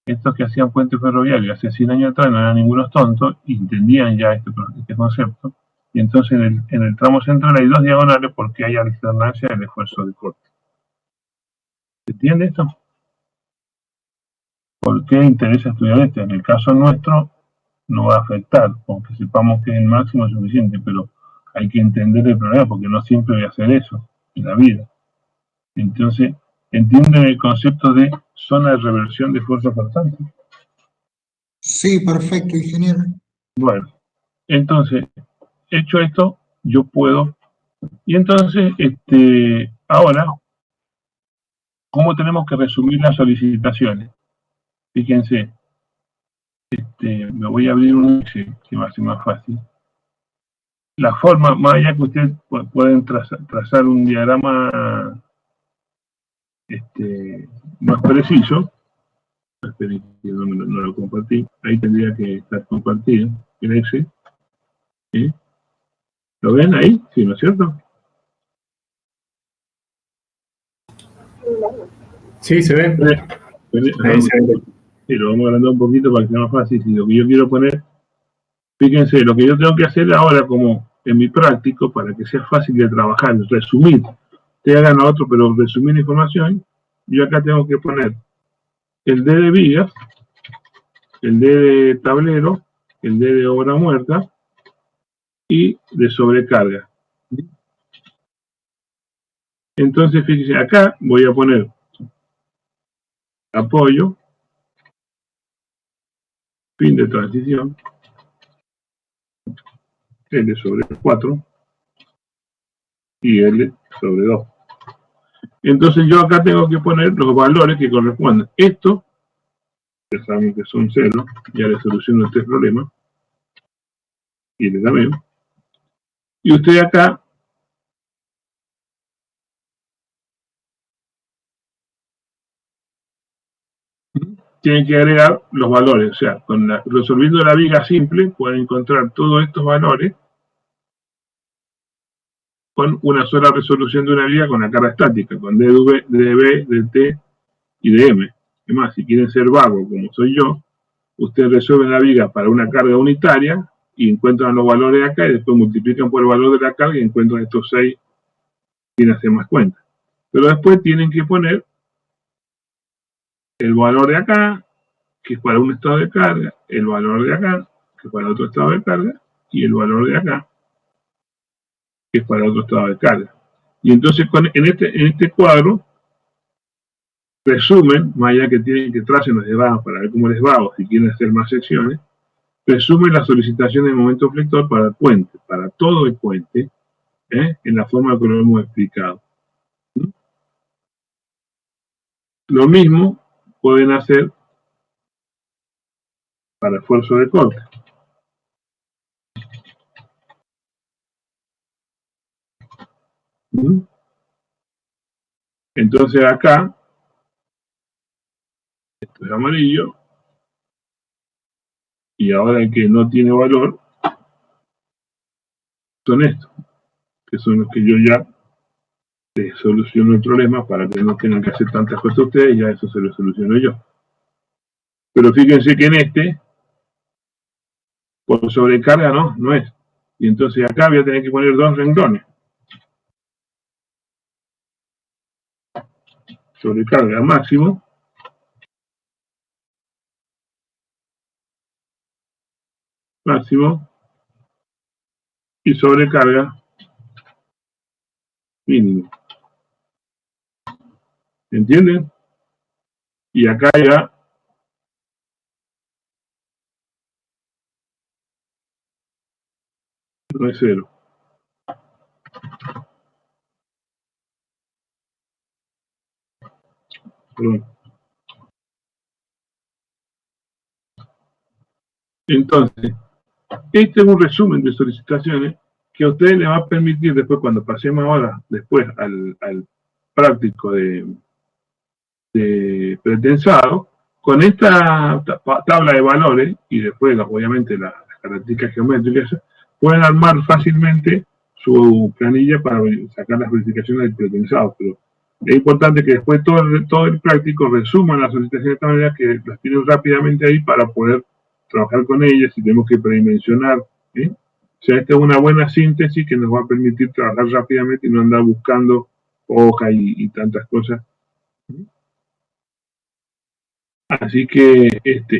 Estos que hacían puentes ferroviarios hace 100 años atrás no eran ningunos tontos y entendían ya este concepto. Y entonces en el tramo central hay dos diagonales porque hay alternancia del esfuerzo de corte. ¿Se entiende esto? ¿Por qué interesa estudiar esto? En el caso nuestro no va a afectar, aunque sepamos que el máximo es suficiente, pero hay que entender el problema porque no siempre voy a hacer eso en la vida. Entonces, ¿entienden el concepto de zona de reversión de esfuerzo faltante? Sí, perfecto, ingeniero. Bueno, entonces, hecho esto, yo puedo. Y entonces, ahora, ¿cómo tenemos que resumir las solicitaciones? Fíjense, me voy a abrir un Excel que va a ser más fácil. La forma, más allá que ustedes pueden trazar un diagrama más preciso, esperen que no lo compartí, ahí tendría que estar compartido el Excel. ¿Lo ven ahí? Sí, ¿no es cierto? Sí, se ve. Ahí se ve. Sí, lo vamos a agrandar un poquito para que sea más fácil. Si lo que yo quiero poner, fíjense, lo que yo tengo que hacer ahora como en mi práctico, para que sea fácil de trabajar, resumir. Ustedes hagan a otro, pero resumir la información, yo acá tengo que poner el D de vigas, el D de tablero, el D de obra muerta y de sobrecarga. Entonces, fíjense, acá voy a poner apoyo, fin de transición, L sobre 4 y L sobre 2. Entonces yo acá tengo que poner los valores que corresponden. Esto, ya sabemos que son 0, ya le soluciono este problema. Y le también. Y usted acá tiene que agregar los valores. O sea, resolviendo la viga simple, pueden encontrar todos estos valores con una sola resolución de una viga con la carga estática, con dv, dB, dt y dm. Es más, si quieren ser vagos como soy yo, ustedes resuelven la viga para una carga unitaria y encuentran los valores acá y después multiplican por el valor de la carga y encuentran estos 6 sin hacer más cuenta. Pero después tienen que poner el valor de acá, que es para un estado de carga, el valor de acá, que es para otro estado de carga, y el valor de acá, que es para otro estado de carga. Y entonces en este cuadro resumen, más allá que tienen que tracen los diagramas para ver cómo les va o si quieren hacer más secciones, resumen la solicitación de momento flector para el puente, para todo el puente, en la forma que lo hemos explicado. Lo mismo pueden hacer para esfuerzo de corte. Entonces acá, esto es amarillo, y ahora el que no tiene valor son estos, que son los que yo ya les soluciono el problema para que no tengan que hacer tantas cosas ustedes, y ya eso se lo soluciono yo. Pero fíjense que en este, por sobrecarga no es. Y entonces acá voy a tener que poner 2 renglones. Sobrecarga máximo. Máximo. Y sobrecarga mínimo. ¿Entienden? Y acá ya no es 0. Perdón. Entonces, este es un resumen de solicitaciones que a ustedes les va a permitir después, cuando pasemos ahora, después al práctico de pretensado, con esta tabla de valores y después, obviamente, las características geométricas, pueden armar fácilmente su planilla para sacar las verificaciones del pretensado. Pero es importante que después todo el práctico resuma las solicitaciones de esta manera, que las tienen rápidamente ahí para poder trabajar con ellas si tenemos que predimensionar. O sea, esta es una buena síntesis que nos va a permitir trabajar rápidamente y no andar buscando hojas y tantas cosas. Así que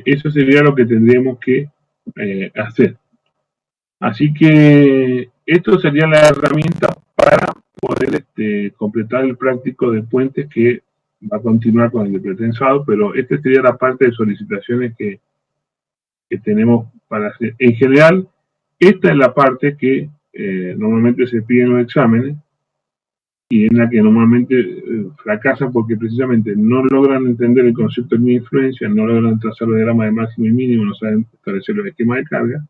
eso sería lo que tendríamos que hacer. Así que esto sería la herramienta para poder completar el práctico de puentes, que va a continuar con el de pretensado, pero esta sería la parte de solicitaciones que tenemos para hacer. En general, esta es la parte que normalmente se pide en los exámenes y en la que normalmente fracasan porque precisamente no logran entender el concepto de mi influencia, no logran trazar los diagramas de máximo y mínimo, no saben establecer los esquemas de carga.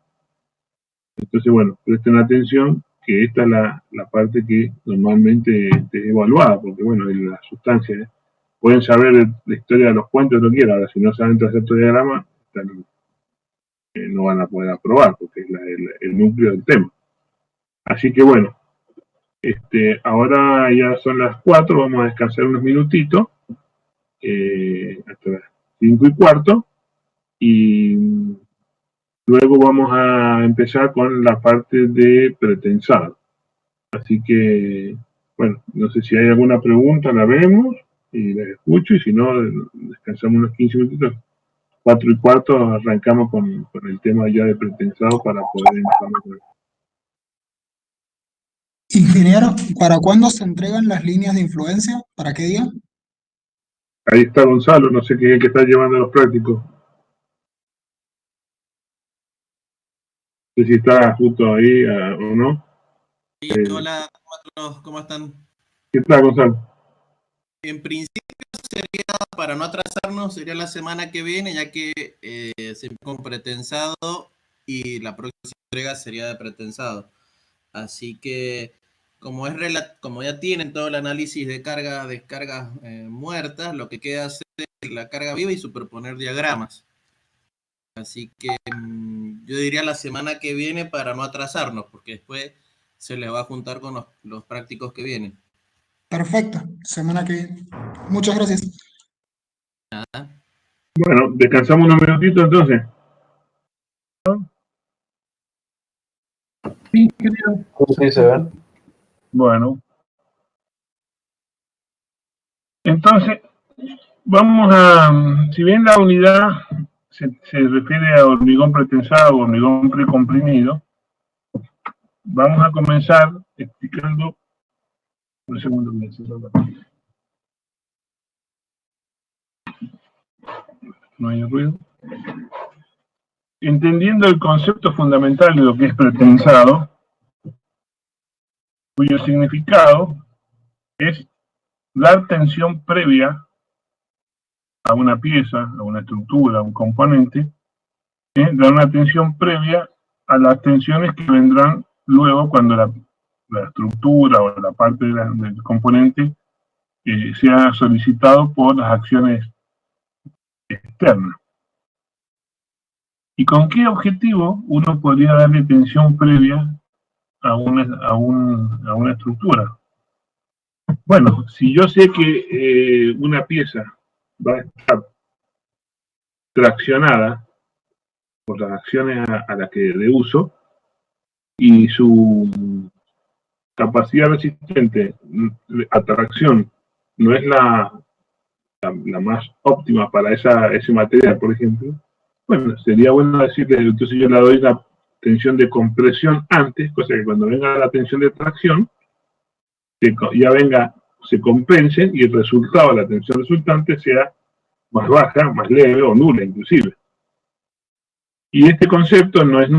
Entonces, bueno, presten atención que esta es la parte que normalmente es evaluada, porque bueno, en la sustancia, pueden saber la historia de los puentes, lo que quieran, ahora si no saben trazar estos diagramas, no van a poder aprobar, porque es el núcleo del tema. Así que bueno, ahora ya son las 4, vamos a descansar unos minutitos, hasta las 5:15, y luego vamos a empezar con la parte de pretensado. Así que, bueno, no sé si hay alguna pregunta, la vemos y la escucho, y si no, descansamos unos 15 minutitos. 4:15 arrancamos con el tema ya de pretensado para poder empezar. Ingeniero, ¿para cuándo se entregan las líneas de influencia? ¿Para qué día? Ahí está Gonzalo, no sé qué es el que está llevando a los prácticos. sé si está justo ahí o no. Sí, hola, ¿cómo están? ¿Qué tal, Gonzalo? En principio sería, para no atrasarnos, sería la semana que viene, ya que se con pretensado y la próxima entrega sería de pretensado. Así que, como ya tienen todo el análisis de descargas muertas, lo que queda hacer es la carga viva y superponer diagramas. Así que yo diría la semana que viene para no atrasarnos, porque después se le va a juntar con los prácticos que vienen. Perfecto, semana que viene. Muchas gracias. Bueno, descansamos unos minutitos entonces. Sí, se ven. Bueno. Entonces, vamos a, si bien la unidad se refiere a hormigón pretensado o hormigón precomprimido, vamos a comenzar explicando. Un segundo, no hay ruido. Entendiendo el concepto fundamental de lo que es pretensado, cuyo significado es dar tensión previa a una pieza, a una estructura, a un componente, dar una tensión previa a las tensiones que vendrán luego cuando la estructura o la parte del componente sea solicitado por las acciones externas. ¿Y con qué objetivo uno podría darle tensión previa a una estructura? Bueno, si yo sé que una pieza va a estar traccionada por las acciones a las que de uso y su capacidad resistente a tracción no es la más óptima para ese material, por ejemplo, bueno, sería bueno decirle, entonces yo le doy la tensión de compresión antes, cosa que cuando venga la tensión de tracción, ya venga, se compensen y el resultado, la tensión resultante sea más baja, más leve o nula inclusive. Y este concepto no es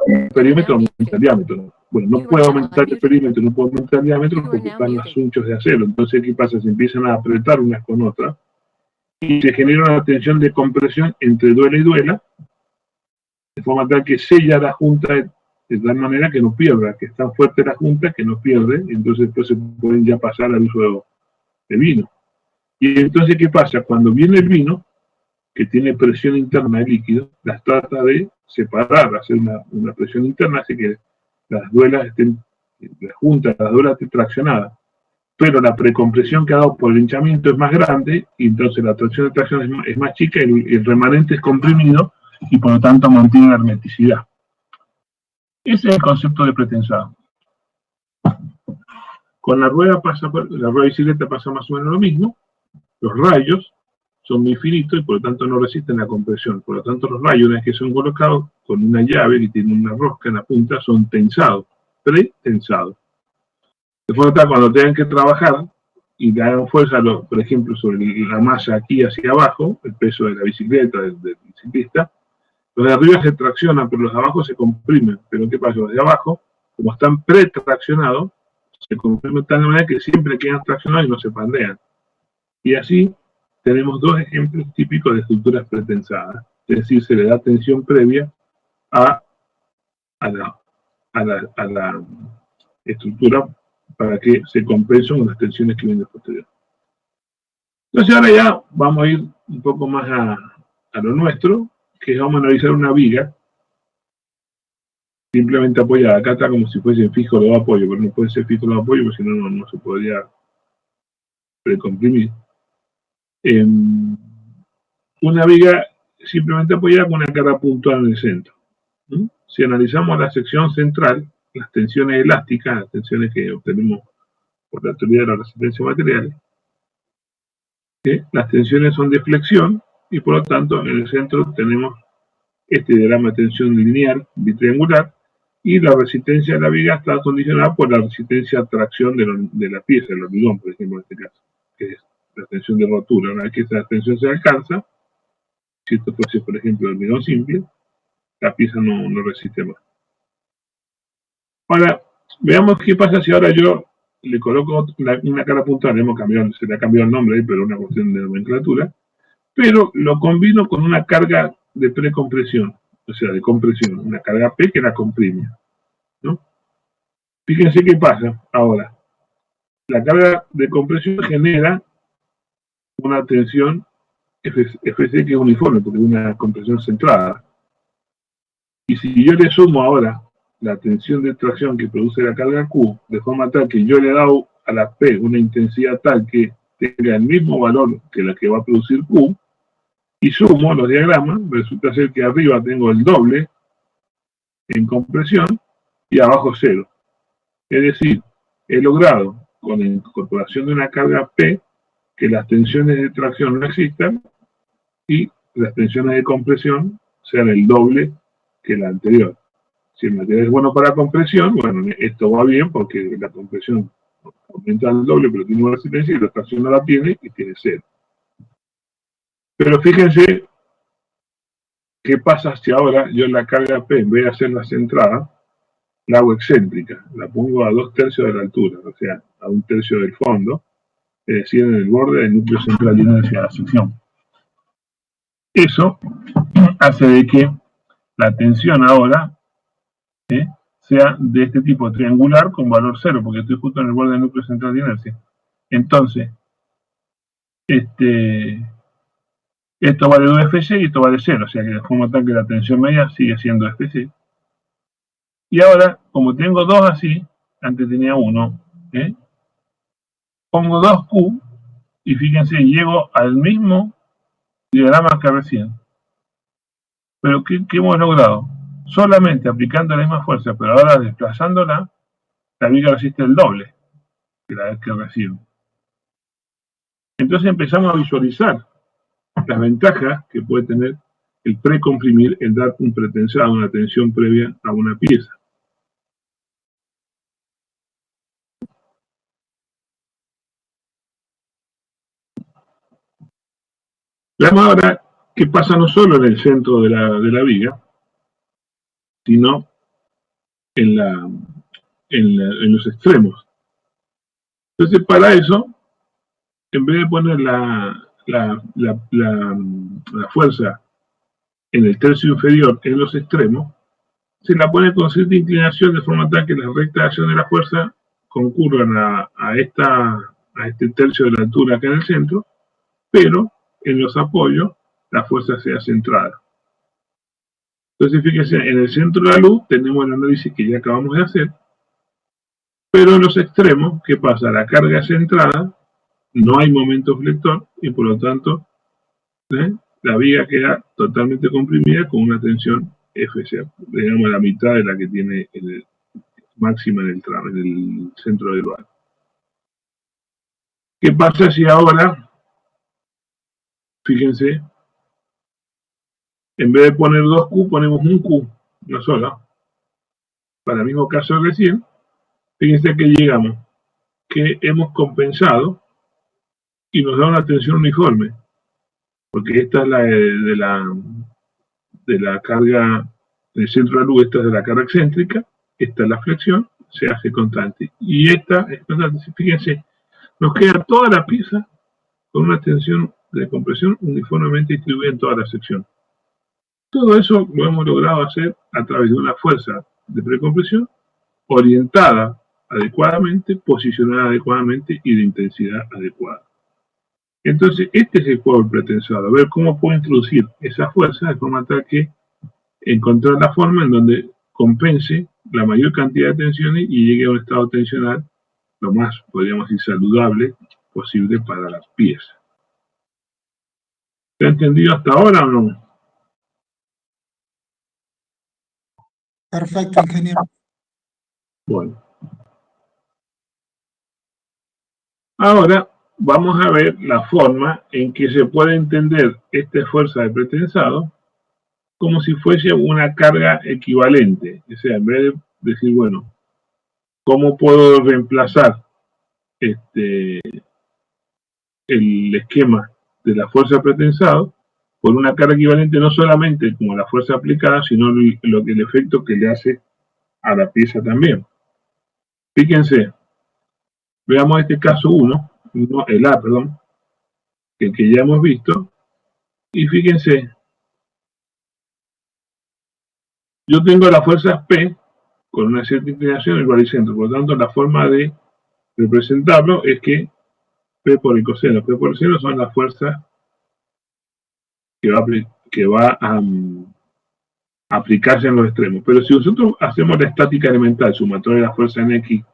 el perímetro aumenta el diámetro. Bueno, no puedo aumentar el perímetro, no puedo aumentar el diámetro porque están las sunchos de acero. Entonces, ¿qué pasa? Se empiezan a apretar unas con otras y se genera una tensión de compresión entre duela y duela, de forma tal que sella la junta de tal manera que no pierda, que es tan fuerte la junta que no pierde, entonces después se pueden ya pasar al uso de vino. Y entonces, ¿qué pasa? Cuando viene el vino, que tiene presión interna de líquido, las trata de separar, hacer una presión interna, así que las duelas estén, la junta, las duelas estén traccionadas. Pero la precompresión que ha dado por el hinchamiento es más grande, y entonces la tracción de tracción es más chica, y el remanente es comprimido, y por lo tanto mantiene la hermeticidad. Ese es el concepto de pretensado. Con la rueda bicicleta pasa más o menos lo mismo. Los rayos son muy finitos y por lo tanto no resisten la compresión. Por lo tanto, los rayos, una vez que son colocados con una llave que tiene una rosca en la punta, son tensados, pretensados. De forma tal, cuando tengan que trabajar y le hagan fuerza, por ejemplo, sobre la masa aquí hacia abajo, el peso de la bicicleta, del ciclista, Los de arriba se traccionan, pero los de abajo se comprimen. Pero ¿qué pasa? Los de abajo, como están pretraccionados, se comprimen de tal manera que siempre quedan traccionados y no se pandean. Y así tenemos dos ejemplos típicos de estructuras pretensadas. Es decir, se le da tensión previa a la estructura para que se compensen con las tensiones que vienen posterior. Entonces ahora ya vamos a ir un poco más a lo nuestro, que vamos a analizar una viga simplemente apoyada. Acá está como si fuese fijo de apoyo, pero no puede ser fijo de apoyo porque si no, no se podría precomprimir. Una viga simplemente apoyada con una carga puntual en el centro. Si analizamos la sección central, las tensiones elásticas, las tensiones que obtenemos por la teoría de la resistencia de materiales, las tensiones son de flexión y por lo tanto en el centro tenemos este diagrama de tensión lineal bitriangular y la resistencia de la viga está condicionada por la resistencia a tracción de la pieza, el hormigón, por ejemplo, en este caso, que es la tensión de rotura. Una vez que esa tensión se alcanza, si esto fuese, por ejemplo, el hormigón simple, la pieza no resiste más. Ahora, veamos qué pasa si ahora yo le coloco una carga puntual. Se le ha cambiado el nombre, pero es una cuestión de nomenclatura, pero lo combino con una carga de precompresión, o sea, de compresión, una carga P que la comprime, ¿no? Fíjense qué pasa ahora. La carga de compresión genera una tensión FC que es uniforme, porque es una compresión centrada. Y si yo le sumo ahora la tensión de tracción que produce la carga Q, de forma tal que yo le he dado a la P una intensidad tal que tenga el mismo valor que la que va a producir Q, y sumo los diagramas, resulta ser que arriba tengo el doble en compresión y abajo cero. Es decir, he logrado con la incorporación de una carga P que las tensiones de tracción no existan y las tensiones de compresión sean el doble que la anterior. Si el material es bueno para compresión, bueno, esto va bien porque la compresión aumenta el doble, pero tiene una resistencia y la tracción no la tiene y tiene cero. Pero fíjense qué pasa si ahora yo la carga P, en vez de hacerla centrada, la hago excéntrica, la pongo a 2/3 de la altura, o sea, a 1/3 del fondo, es decir, en el borde del núcleo central de hacia la sección. Eso hace de que la tensión ahora sea de este tipo triangular con valor 0, porque estoy justo en el borde del núcleo central de inercia. Entonces, esto vale 2Fc y esto vale 0, o sea que de forma tal que la tensión media sigue siendo Fc. Y ahora, como tengo dos así, antes tenía uno, pongo 2Q y fíjense, llego al mismo diagrama que recién. Pero ¿qué hemos logrado? Solamente aplicando la misma fuerza, pero ahora desplazándola, la viga resiste el doble que la vez que recién. Entonces empezamos a visualizar las ventajas que puede tener el precomprimir, el dar un pretensado, una tensión previa a una pieza. Veamos ahora qué pasa no solo en el centro de la viga, sino en los extremos. Entonces, para eso, en vez de poner la fuerza en el tercio inferior en los extremos, se la pone con cierta inclinación de forma tal que las rectas de acción de la fuerza concurran a este tercio de la altura acá en el centro, pero en los apoyos la fuerza sea centrada. Entonces fíjense, en el centro de la luz tenemos el análisis que ya acabamos de hacer, pero en los extremos, ¿qué pasa? La carga centrada, no hay momento flector y por lo tanto la viga queda totalmente comprimida con una tensión FC, digamos la mitad de la que tiene máxima en el centro del bar. ¿Qué pasa si ahora, fíjense, en vez de poner 2Q, ponemos un Q, una sola? Para el mismo caso de recién, fíjense que llegamos, que hemos compensado y nos da una tensión uniforme, porque esta es la de de la carga del centro de la luz, esta es de la carga excéntrica, esta es la flexión, se hace constante. Y esta es constante. Fíjense, nos queda toda la pieza con una tensión de compresión uniformemente distribuida en toda la sección. Todo eso lo hemos logrado hacer a través de una fuerza de precompresión orientada adecuadamente, posicionada adecuadamente y de intensidad adecuada. Entonces, este es el juego del pretensado, a ver cómo puedo introducir esa fuerza de forma tal que encontrar la forma en donde compense la mayor cantidad de tensiones y llegue a un estado tensional lo más, podríamos decir, saludable posible para las piezas. ¿Se ha entendido hasta ahora o no? Perfecto, ingeniero. Bueno. Ahora vamos a ver la forma en que se puede entender esta fuerza de pretensado como si fuese una carga equivalente. O sea, en vez de decir, bueno, ¿cómo puedo reemplazar el esquema de la fuerza de pretensado por una carga equivalente, no solamente como la fuerza aplicada, sino el efecto que le hace a la pieza también? Fíjense, veamos este caso 1, el A, perdón, que ya hemos visto, y fíjense, yo tengo las fuerzas P con una cierta inclinación en el baricentro, por lo tanto la forma de representarlo es que P por el coseno, P por el seno son las fuerzas que va a aplicarse en los extremos. Pero si nosotros hacemos la estática elemental, sumatoria de la fuerza en X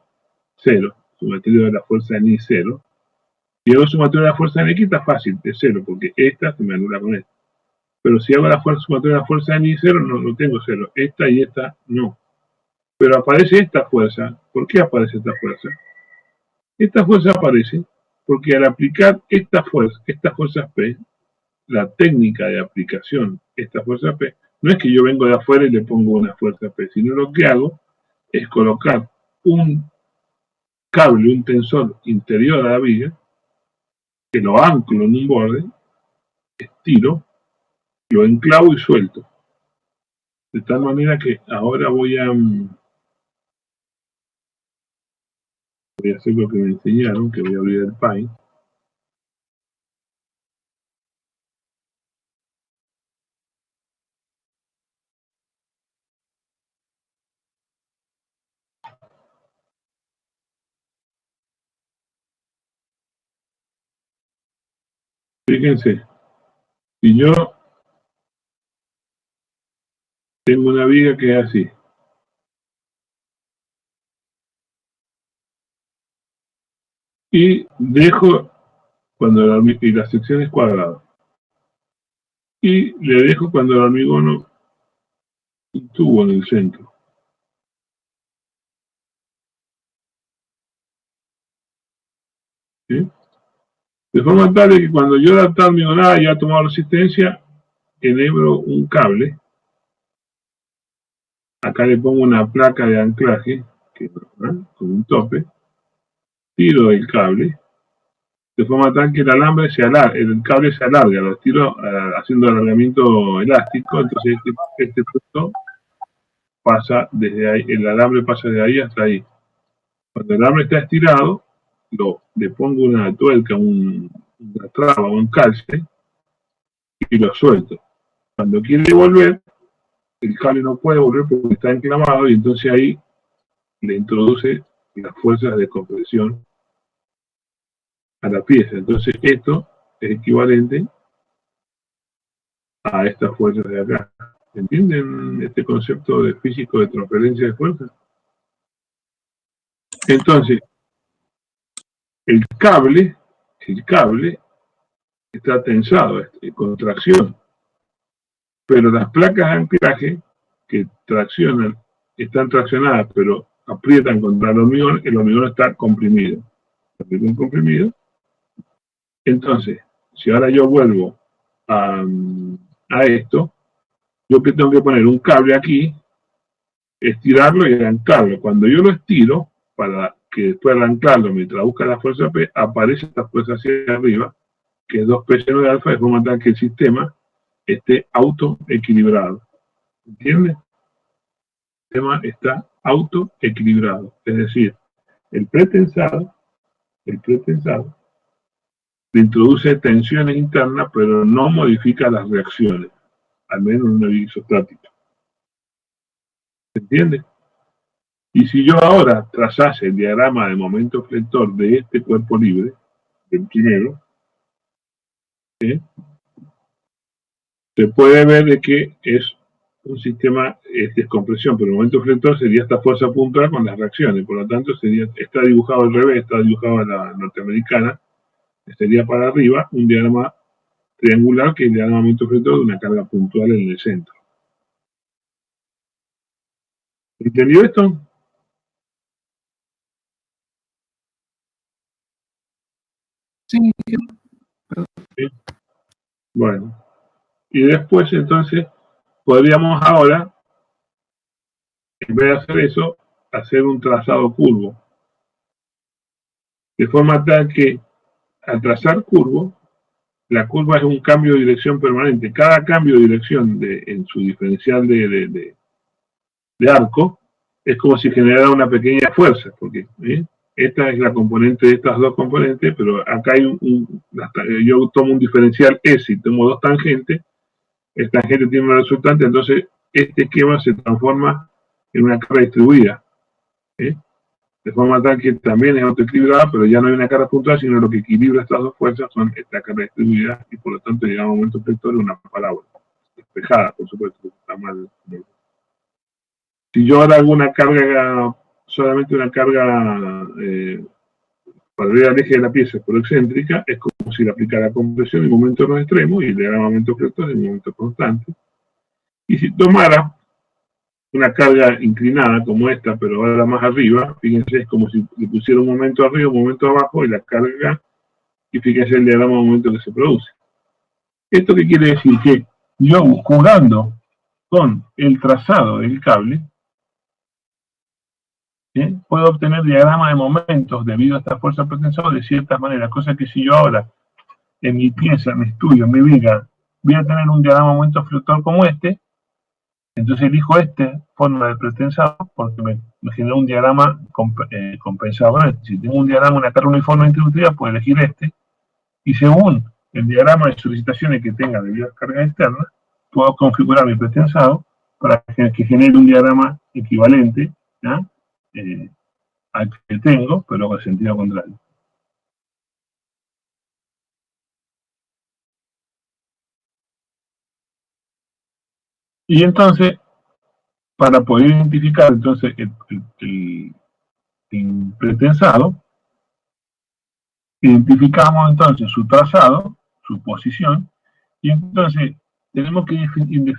0, sumatoria de la fuerza en Y 0, si hago sumatoria de la fuerza en X está fácil, es 0, porque esta se me anula con esta. Pero si hago la sumatoria de la fuerza en Y 0, no tengo 0. Esta y esta no. Pero aparece esta fuerza. ¿Por qué aparece esta fuerza? Esta fuerza aparece porque al aplicar esta fuerza P, la técnica de aplicación de esta fuerza P, no es que yo vengo de afuera y le pongo una fuerza P, sino lo que hago es colocar un cable, un tensor interior a la viga, que lo anclo en un borde, estiro, lo enclavo y suelto. De tal manera que ahora voy a hacer lo que me enseñaron, que voy a abrir el Paint. Fíjense, si yo tengo una viga que es así, y dejo y la sección es cuadrada, y le dejo cuando el hormigón un tubo en el centro. ¿Sí? De forma tal que cuando yo la hormigonada ya ha tomado resistencia, enhebro un cable. Acá le pongo una placa de anclaje con un tope. Tiro el cable. De forma tal que el cable se alarga. Lo tiro haciendo alargamiento elástico. Entonces este punto pasa desde ahí. El alambre pasa de ahí hasta ahí. Cuando el alambre está estirado, le pongo una tuerca, una traba o un calce y lo suelto. Cuando quiere volver, el cable no puede volver porque está enclavado y entonces ahí le introduce las fuerzas de compresión a la pieza. Entonces esto es equivalente a estas fuerzas de acá. ¿Entienden este concepto de físico de transferencia de fuerzas? Entonces, el cable está tensado, en contracción. Pero las placas de anclaje que traccionan, están traccionadas, pero aprietan contra el hormigón está comprimido. Entonces, si ahora yo vuelvo a esto, yo que tengo que poner un cable aquí, estirarlo y anclarlo. Cuando yo lo estiro, para que después al anclarlo me traduzca la fuerza P, aparece esta fuerza hacia arriba, que es 2P seno de alfa, de forma tal que el sistema esté autoequilibrado. ¿Entiendes? El sistema está autoequilibrado. Es decir, el pretensado le introduce tensiones internas, pero no modifica las reacciones, al menos en una isostática. ¿Se entiende? Y si yo ahora trazase el diagrama de momento flector de este cuerpo libre, del primero, se puede ver de que es un sistema de descompresión, pero el momento flector sería esta fuerza puntual con las reacciones, por lo tanto está dibujado al revés, está dibujado a la norteamericana, sería para arriba un diagrama triangular que es el diagrama de momento flector de una carga puntual en el centro. ¿Entendió esto? Sí. Sí. Bueno, y después entonces podríamos ahora, en vez de hacer eso, hacer un trazado curvo. De forma tal que al trazar curvo, la curva es un cambio de dirección permanente. Cada cambio de dirección en su diferencial de arco es como si generara una pequeña fuerza, porque esta es la componente de estas dos componentes, pero acá hay yo tomo un diferencial S y tomo dos tangentes, el tangente tiene una resultante, entonces este esquema se transforma en una carga distribuida, de forma tal que también es autoequilibrada, pero ya no hay una carga puntual, sino lo que equilibra estas dos fuerzas son esta carga distribuida, y por lo tanto llegamos a un momento flector de una parábola, despejada, por supuesto, está mal. Si yo ahora hago una carga, solamente una carga para ir al eje de la pieza por excéntrica, es como si le aplicara compresión en momentos no extremos y le diera momento flector en momento constante. Y si tomara una carga inclinada como esta, pero ahora más arriba, fíjense, es como si le pusiera un momento arriba, un momento abajo y la carga, y fíjense el diagrama de momento que se produce. ¿Esto qué quiere decir? Que yo, jugando con el trazado del cable, puedo obtener diagrama de momentos debido a esta fuerza pretensada de ciertas maneras, cosa que si yo ahora en mi pieza, en mi estudio, en mi viga, voy a tener un diagrama de momentos flector como este, entonces elijo esta forma de pretensado porque me genera un diagrama compensado. Si tengo un diagrama, una carga uniforme distributiva, puedo elegir este, y según el diagrama de solicitaciones que tenga debido a cargas externas, puedo configurar mi pretensado para que genere un diagrama equivalente al que tengo, pero con sentido contrario. Y entonces, para poder identificar entonces el pretensado, identificamos entonces su trazado, su posición, y entonces tenemos que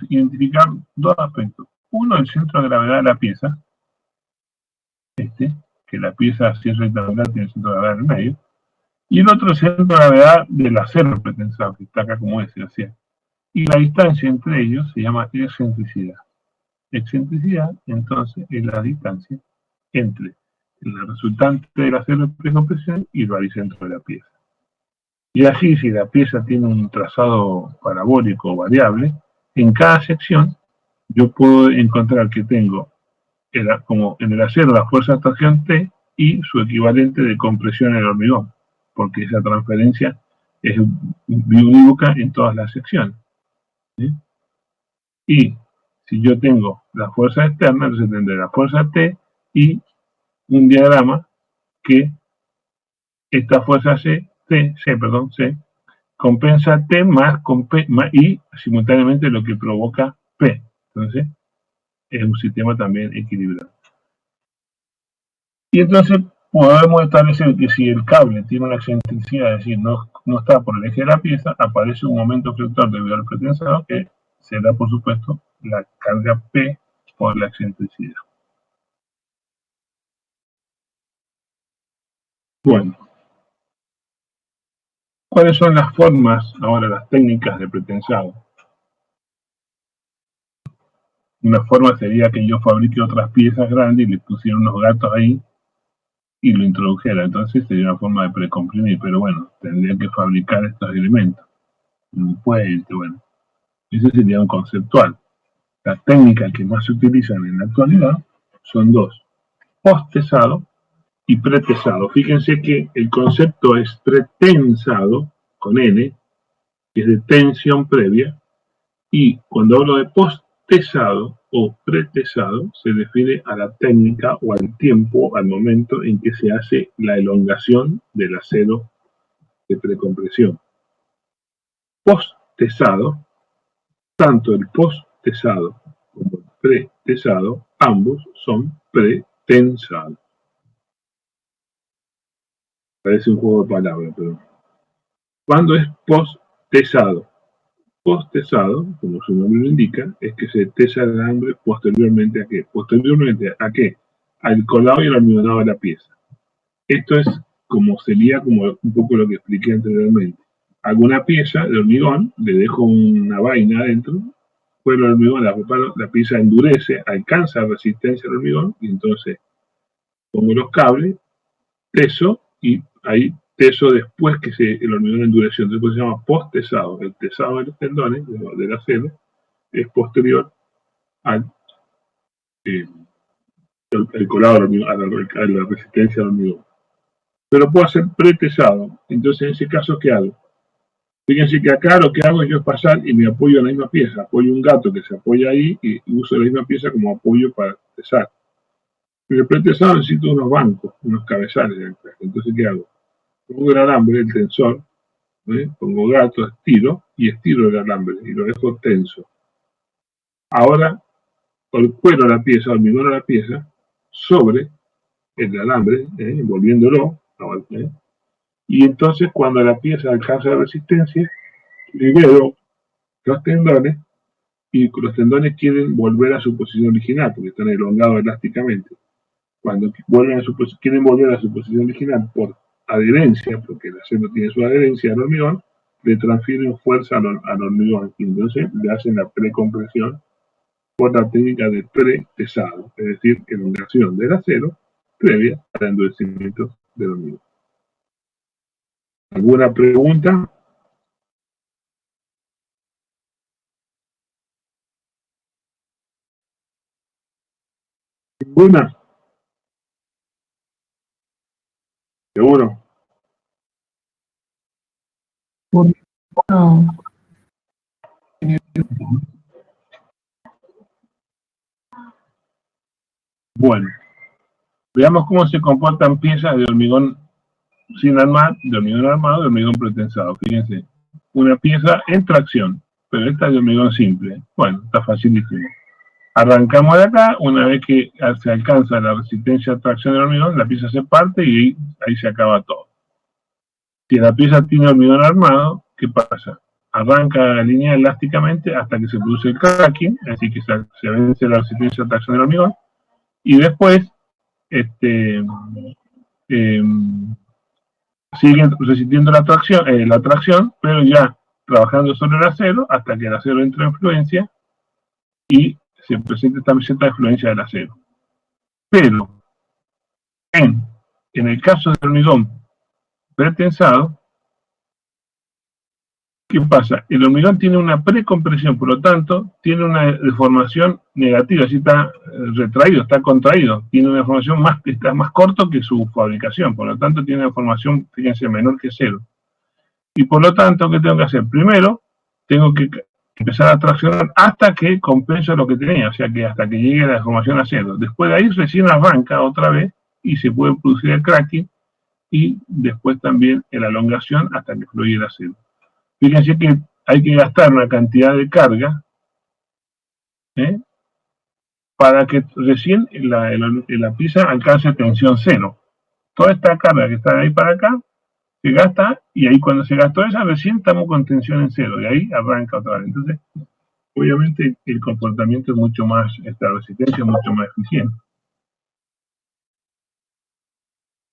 identificar dos aspectos. Uno, el centro de gravedad de la pieza, que la pieza, si es rectangular, tiene el centro de gravedad en el medio, y el otro, el centro de gravedad del acero pretensado, que está acá como ese, así. Y la distancia entre ellos se llama excentricidad. Excentricidad, entonces, es la distancia entre el resultante del acero de precompresión y el baricentro de la pieza. Y así, si la pieza tiene un trazado parabólico o variable, en cada sección yo puedo encontrar que tengo, como en el acero, la fuerza de tracción T y su equivalente de compresión en el hormigón, porque esa transferencia es biunívoca en todas las secciones. ¿Sí? Y si yo tengo la fuerza externa, entonces tendré la fuerza T y un diagrama que esta fuerza C compensa T más y simultáneamente lo que provoca P. Entonces, es un sistema también equilibrado. Y entonces podemos establecer que si el cable tiene una excentricidad, es decir, no está por el eje de la pieza, aparece un momento flector debido al pretensado que será, por supuesto, la carga P por la excentricidad. Bueno, ¿cuáles son las formas, ahora las técnicas de pretensado? Una forma sería que yo fabrique otras piezas grandes y le pusiera unos gatos ahí y lo introdujera. Entonces sería una forma de precomprimir, pero bueno, tendría que fabricar estos elementos. Un puente, bueno. Ese sería un conceptual. Las técnicas que más se utilizan en la actualidad son dos: post-tesado y pretesado. Fíjense que el concepto es pretensado, con N, que es de tensión previa, y cuando hablo de post-tesado o pretesado, se define a la técnica o al tiempo, al momento en que se hace la elongación del acero de precompresión. Post-tesado, tanto el post-tesado como el pretesado, ambos son pretensados. Parece un juego de palabras, pero ¿cuándo es post-tesado? Post-tesado, como su nombre lo indica, es que se tesa el alambre posteriormente a qué? Posteriormente a qué? Al colado y al almidonado de la pieza. Esto es sería como un poco lo que expliqué anteriormente. Hago una pieza de hormigón, le dejo una vaina adentro, cuelo el hormigón, la preparo, la pieza endurece, alcanza resistencia al hormigón, y entonces pongo los cables, teso, y ahí teso después que el hormigón endureció. Entonces se llama post-tesado. El tesado de los tendones, del acero, es posterior al el colado del hormigón, a la resistencia del hormigón. Pero puedo hacer pretesado. Entonces, en ese caso, ¿qué hago? Fíjense que acá lo que hago es yo pasar y me apoyo en la misma pieza. Apoyo un gato que se apoya ahí y uso la misma pieza como apoyo para tesar. En el pretesado necesito unos bancos, unos cabezales. Entonces, ¿qué hago? Pongo el alambre, el tensor, pongo gato, estiro el alambre y lo dejo tenso. Ahora cuelo la pieza, hormigón la pieza sobre el alambre, envolviéndolo, y entonces cuando la pieza alcanza la resistencia, libero los tendones, y los tendones quieren volver a su posición original porque están elongados elásticamente. Cuando quieren volver a su posición original por adherencia, porque el acero tiene su adherencia al hormigón, le transfieren fuerza al hormigón y entonces le hacen la precompresión por la técnica de pretesado, es decir, elongación del acero previa al endurecimiento del hormigón. ¿Alguna pregunta? ¿Ninguna? ¿Seguro? No. Bueno, veamos cómo se comportan piezas de hormigón sin armar, de hormigón armado, de hormigón pretensado. Fíjense, una pieza en tracción, pero esta es de hormigón simple. Bueno, está facilísimo. Arrancamos de acá, una vez que se alcanza la resistencia a tracción del hormigón, la pieza se parte y ahí se acaba todo. Si la pieza tiene hormigón armado, ¿qué pasa? Arranca la línea elásticamente hasta que se produce el cracking, es decir, que se vence la resistencia a tracción del hormigón, y después siguen resistiendo la tracción, pero ya trabajando sobre el acero hasta que el acero entra en fluencia y se presenta esta meseta de fluencia del acero. Pero en el caso del hormigón pretensado, ¿qué pasa? El hormigón tiene una precompresión, por lo tanto, tiene una deformación negativa, así está retraído, está contraído, tiene una deformación está más corto que su fabricación, por lo tanto tiene una deformación, fíjense, menor que cero. Y por lo tanto, ¿qué tengo que hacer? Primero, tengo que empezar a traccionar hasta que compense lo que tenía, o sea que hasta que llegue la deformación a cero. Después de ahí recién arranca otra vez y se puede producir el cracking y después también la elongación hasta que fluye el acero. Fíjense que hay que gastar una cantidad de carga para que recién la pieza alcance tensión cero. Toda esta carga que está de ahí para acá se gasta, y ahí cuando se gastó esa recién estamos con tensión en cero, y ahí arranca otra vez. Entonces, obviamente el comportamiento es mucho más, esta resistencia es mucho más eficiente.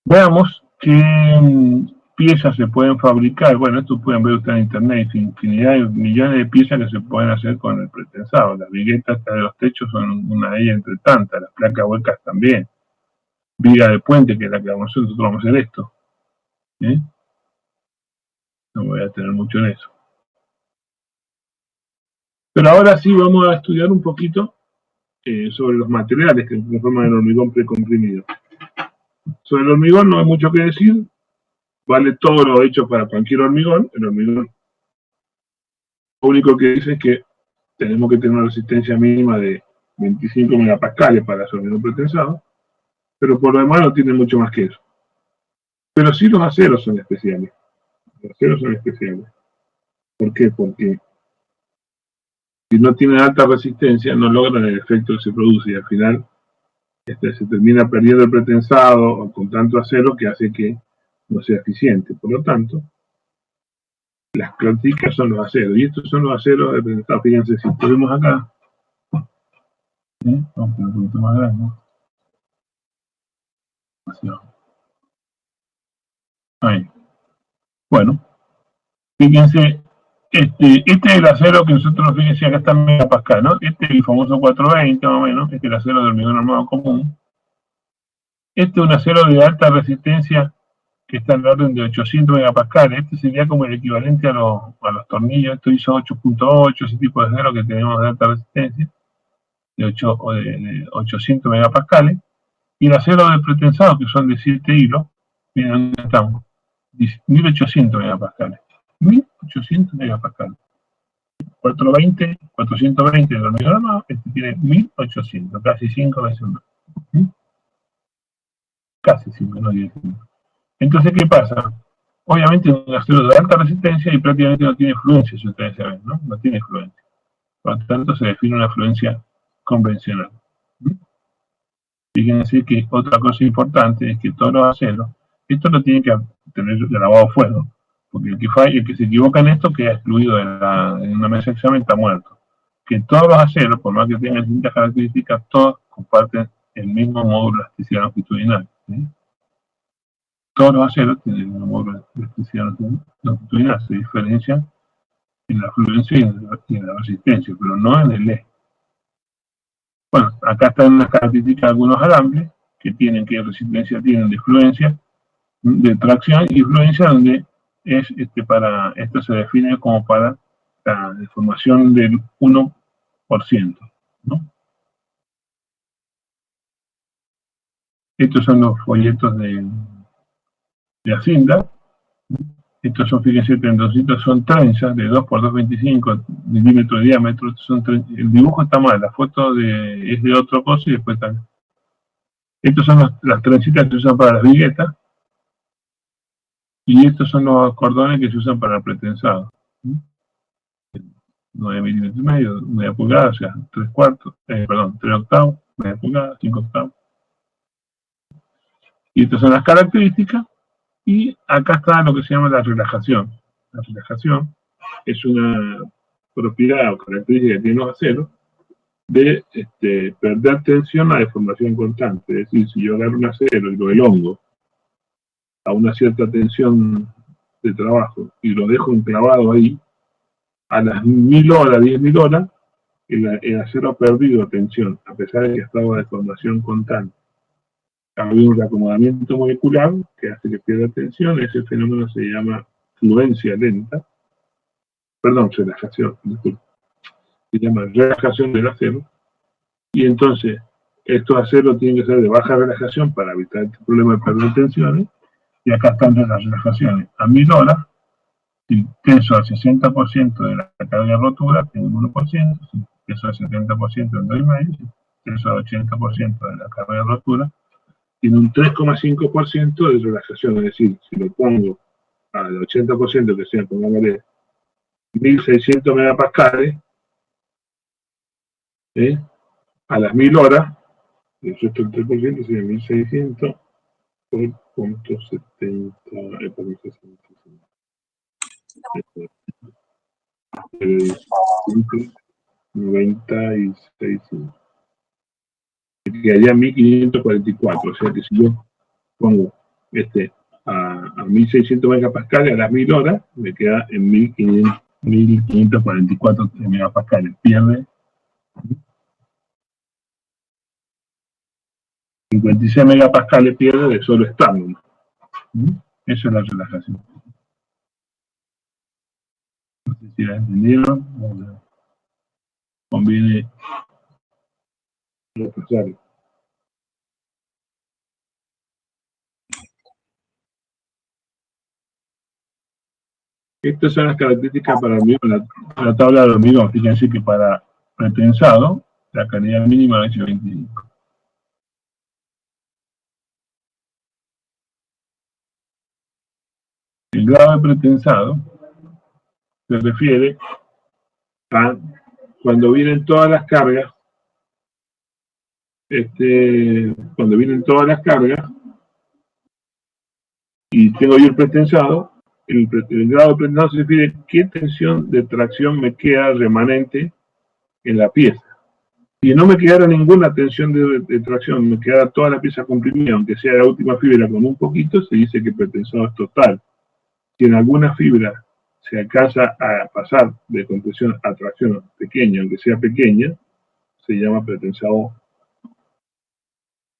Veamos qué piezas se pueden fabricar. Bueno, esto pueden ver ustedes en internet, infinidad, millones de piezas que se pueden hacer con el pretensado. Las viguetas de los techos son una de ellas entre tantas, las placas huecas también. Viga de puente, que es la que nosotros vamos a hacer esto. No voy a tener mucho en eso. Pero ahora sí vamos a estudiar un poquito sobre los materiales que conforman el hormigón precomprimido. Sobre el hormigón no hay mucho que decir, vale todo lo hecho para cualquier hormigón. El hormigón lo único que dice es que tenemos que tener una resistencia mínima de 25 megapascales para el hormigón pretensado, pero por lo demás no tiene mucho más que eso. Pero sí los aceros son especiales. Los aceros son especiales. ¿Por qué? Porque si no tienen alta resistencia no logran el efecto que se produce y al final se termina perdiendo el pretensado o con tanto acero que hace que no sea eficiente. Por lo tanto, las críticas son los aceros. Y estos son los aceros de pretensado. Fíjense, si ponemos acá, vamos a poner un poquito más grande. Ahí. Bueno, fíjense, este es el acero que nosotros, fíjense, acá está en megapascal, ¿no? Este es el famoso 420, más o menos, este es el acero de hormigón armado común. Este es un acero de alta resistencia que está en el orden de 800 megapascales. Este sería como el equivalente a los tornillos. Esto hizo 8.8, ese tipo de acero que tenemos de alta resistencia, de 800 megapascales. Y el acero de pretensado, que son de 7 hilos, miren dónde estamos, 1800 megapascales. 1800 megapascales. 420 de hormigón armado, este tiene 1800, casi 5 veces más. Casi 5, no 10. Entonces, ¿qué pasa? Obviamente es un acero de alta resistencia y prácticamente no tiene fluencia, si ustedes saben, ¿no? No tiene fluencia. Por lo tanto, se define una fluencia convencional. Fíjense que otra cosa importante es que todos los aceros, esto lo tiene que tener grabado a fuego, porque el que se equivoca en esto queda excluido en una mesa de examen, está muerto. Que todos los aceros, por más que tengan distintas características, todos comparten el mismo módulo de elasticidad longitudinal. ¿Sí? Todos los aceros tienen el mismo módulo de elasticidad longitudinal, se diferencian en la fluencia y en la resistencia, pero no en el E. Bueno, acá están unas características de algunos alambres que tienen qué resistencia tienen de fluencia, de tracción y fluencia, donde es para esto se define como para la deformación del 1%, ¿no? Estos son los folletos de Acinda. Estos son, fíjense, tendoncitos, son trenzas de 2 por 2,25 milímetros de diámetro. El dibujo está mal, la foto es de otro cosa y después están. Estos son las trencitas que se usan para las viguetas. Y estos son los cordones que se usan para el pretensado. 9 milímetros y medio, media pulgada, o sea, 3 octavos, media pulgada, 5 octavos. Y estas son las características. Y acá está lo que se llama la relajación. La relajación es una propiedad o característica que tienen los aceros de perder tensión a deformación constante. Es decir, si yo agarro un acero y lo elongo a una cierta tensión de trabajo y lo dejo enclavado ahí, a las 1000 horas, 10.000 horas, el acero ha perdido tensión, a pesar de que estaba de deformación constante. Ha habido un reacomodamiento molecular que hace que pierda tensión. Ese fenómeno se llama fluencia lenta. Perdón, relajación, disculpe. Se llama relajación del acero. Y entonces, estos aceros tienen que ser de baja relajación para evitar este problema de perder tensiones. Y acá están las relajaciones. A 1000 horas, si tenso al 60% de la carga de rotura, tengo un 1%. Si tenso al 70%, en 2,5. Si tenso al 80% de la carga de rotura, tiene un 3,5% de relajación. Es decir, si lo pongo al 80%, que sea, pongámosle 1600 megapascales, a las 1000 horas, eso es el 3%, sería 1600 por 0.70, 96. Quedaría 1544, o sea que si yo pongo a 1600 megapascales a las 1000 horas, me queda en 1544 megapascales. Pierde 56 megapascales, pierde de solo estándar. Eso es la relajación. No sé si la entendieron. conviene repasarlo. Estas son las características para la tabla de hormigón. Fíjense que para pretensado, la calidad mínima es 25. El grado de pretensado se refiere a cuando vienen todas las cargas, y tengo yo el pretensado, el grado de pretensado se refiere a qué tensión de tracción me queda remanente en la pieza. Si no me quedara ninguna tensión de tracción, me quedara toda la pieza comprimida, aunque sea la última fibra con un poquito, se dice que el pretensado es total. Si en alguna fibra se alcanza a pasar de compresión a tracción pequeña, aunque sea pequeña, se llama pretensado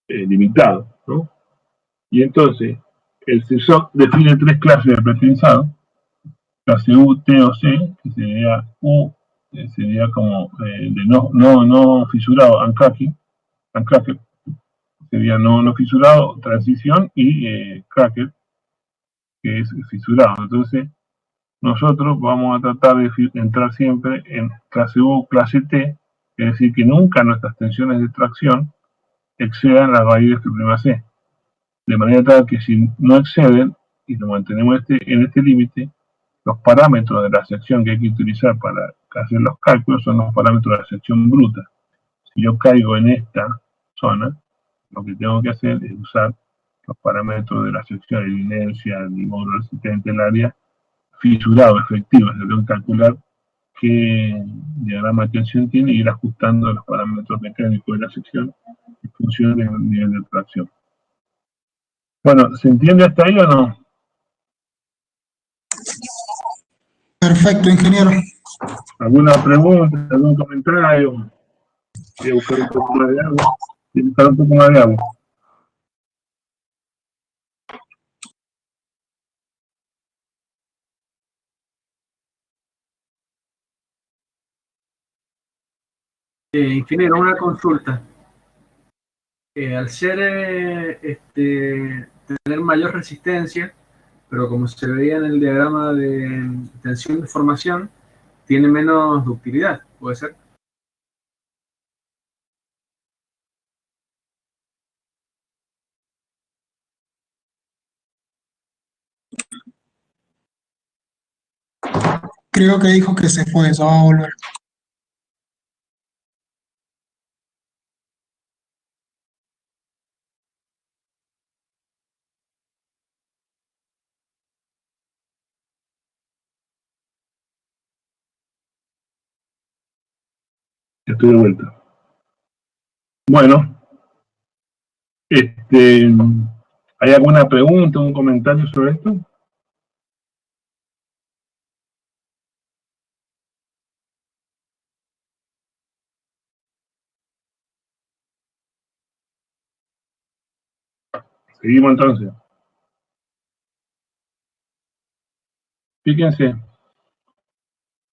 limitado, ¿no? Y entonces, el CIRSOC define 3 clases de pretensado: clase U, T o C, que sería U, sería como de no fisurado, anclaje, sería no fisurado, transición, y cracker, que es fisurado. Entonces, nosotros vamos a tratar de entrar siempre en clase U, clase T, es decir, que nunca nuestras tensiones de tracción excedan la raíz de F'(C). De manera tal que si no exceden, y lo mantenemos en este límite, los parámetros de la sección que hay que utilizar para hacer los cálculos son los parámetros de la sección bruta. Si yo caigo en esta zona, lo que tengo que hacer es usar los parámetros de la sección de inercia, el módulo resistente del área, fisurado, efectivo. Yo tengo que calcular qué diagrama de tensión tiene y ir ajustando los parámetros mecánicos de la sección en función del nivel de tracción. Bueno, ¿se entiende hasta ahí o no? Perfecto, ingeniero. ¿Alguna pregunta, algún comentario? Voy a buscar un poco más de agua. Voy a buscar un poco más de agua. Ingeniero, una consulta. Al ser tener mayor resistencia, pero como se veía en el diagrama de tensión de formación, tiene menos ductilidad, ¿puede ser? Creo que dijo que se fue, ya va a volver. Ya estoy de vuelta. Bueno, ¿hay alguna pregunta, un comentario sobre esto? Seguimos entonces. Fíjense,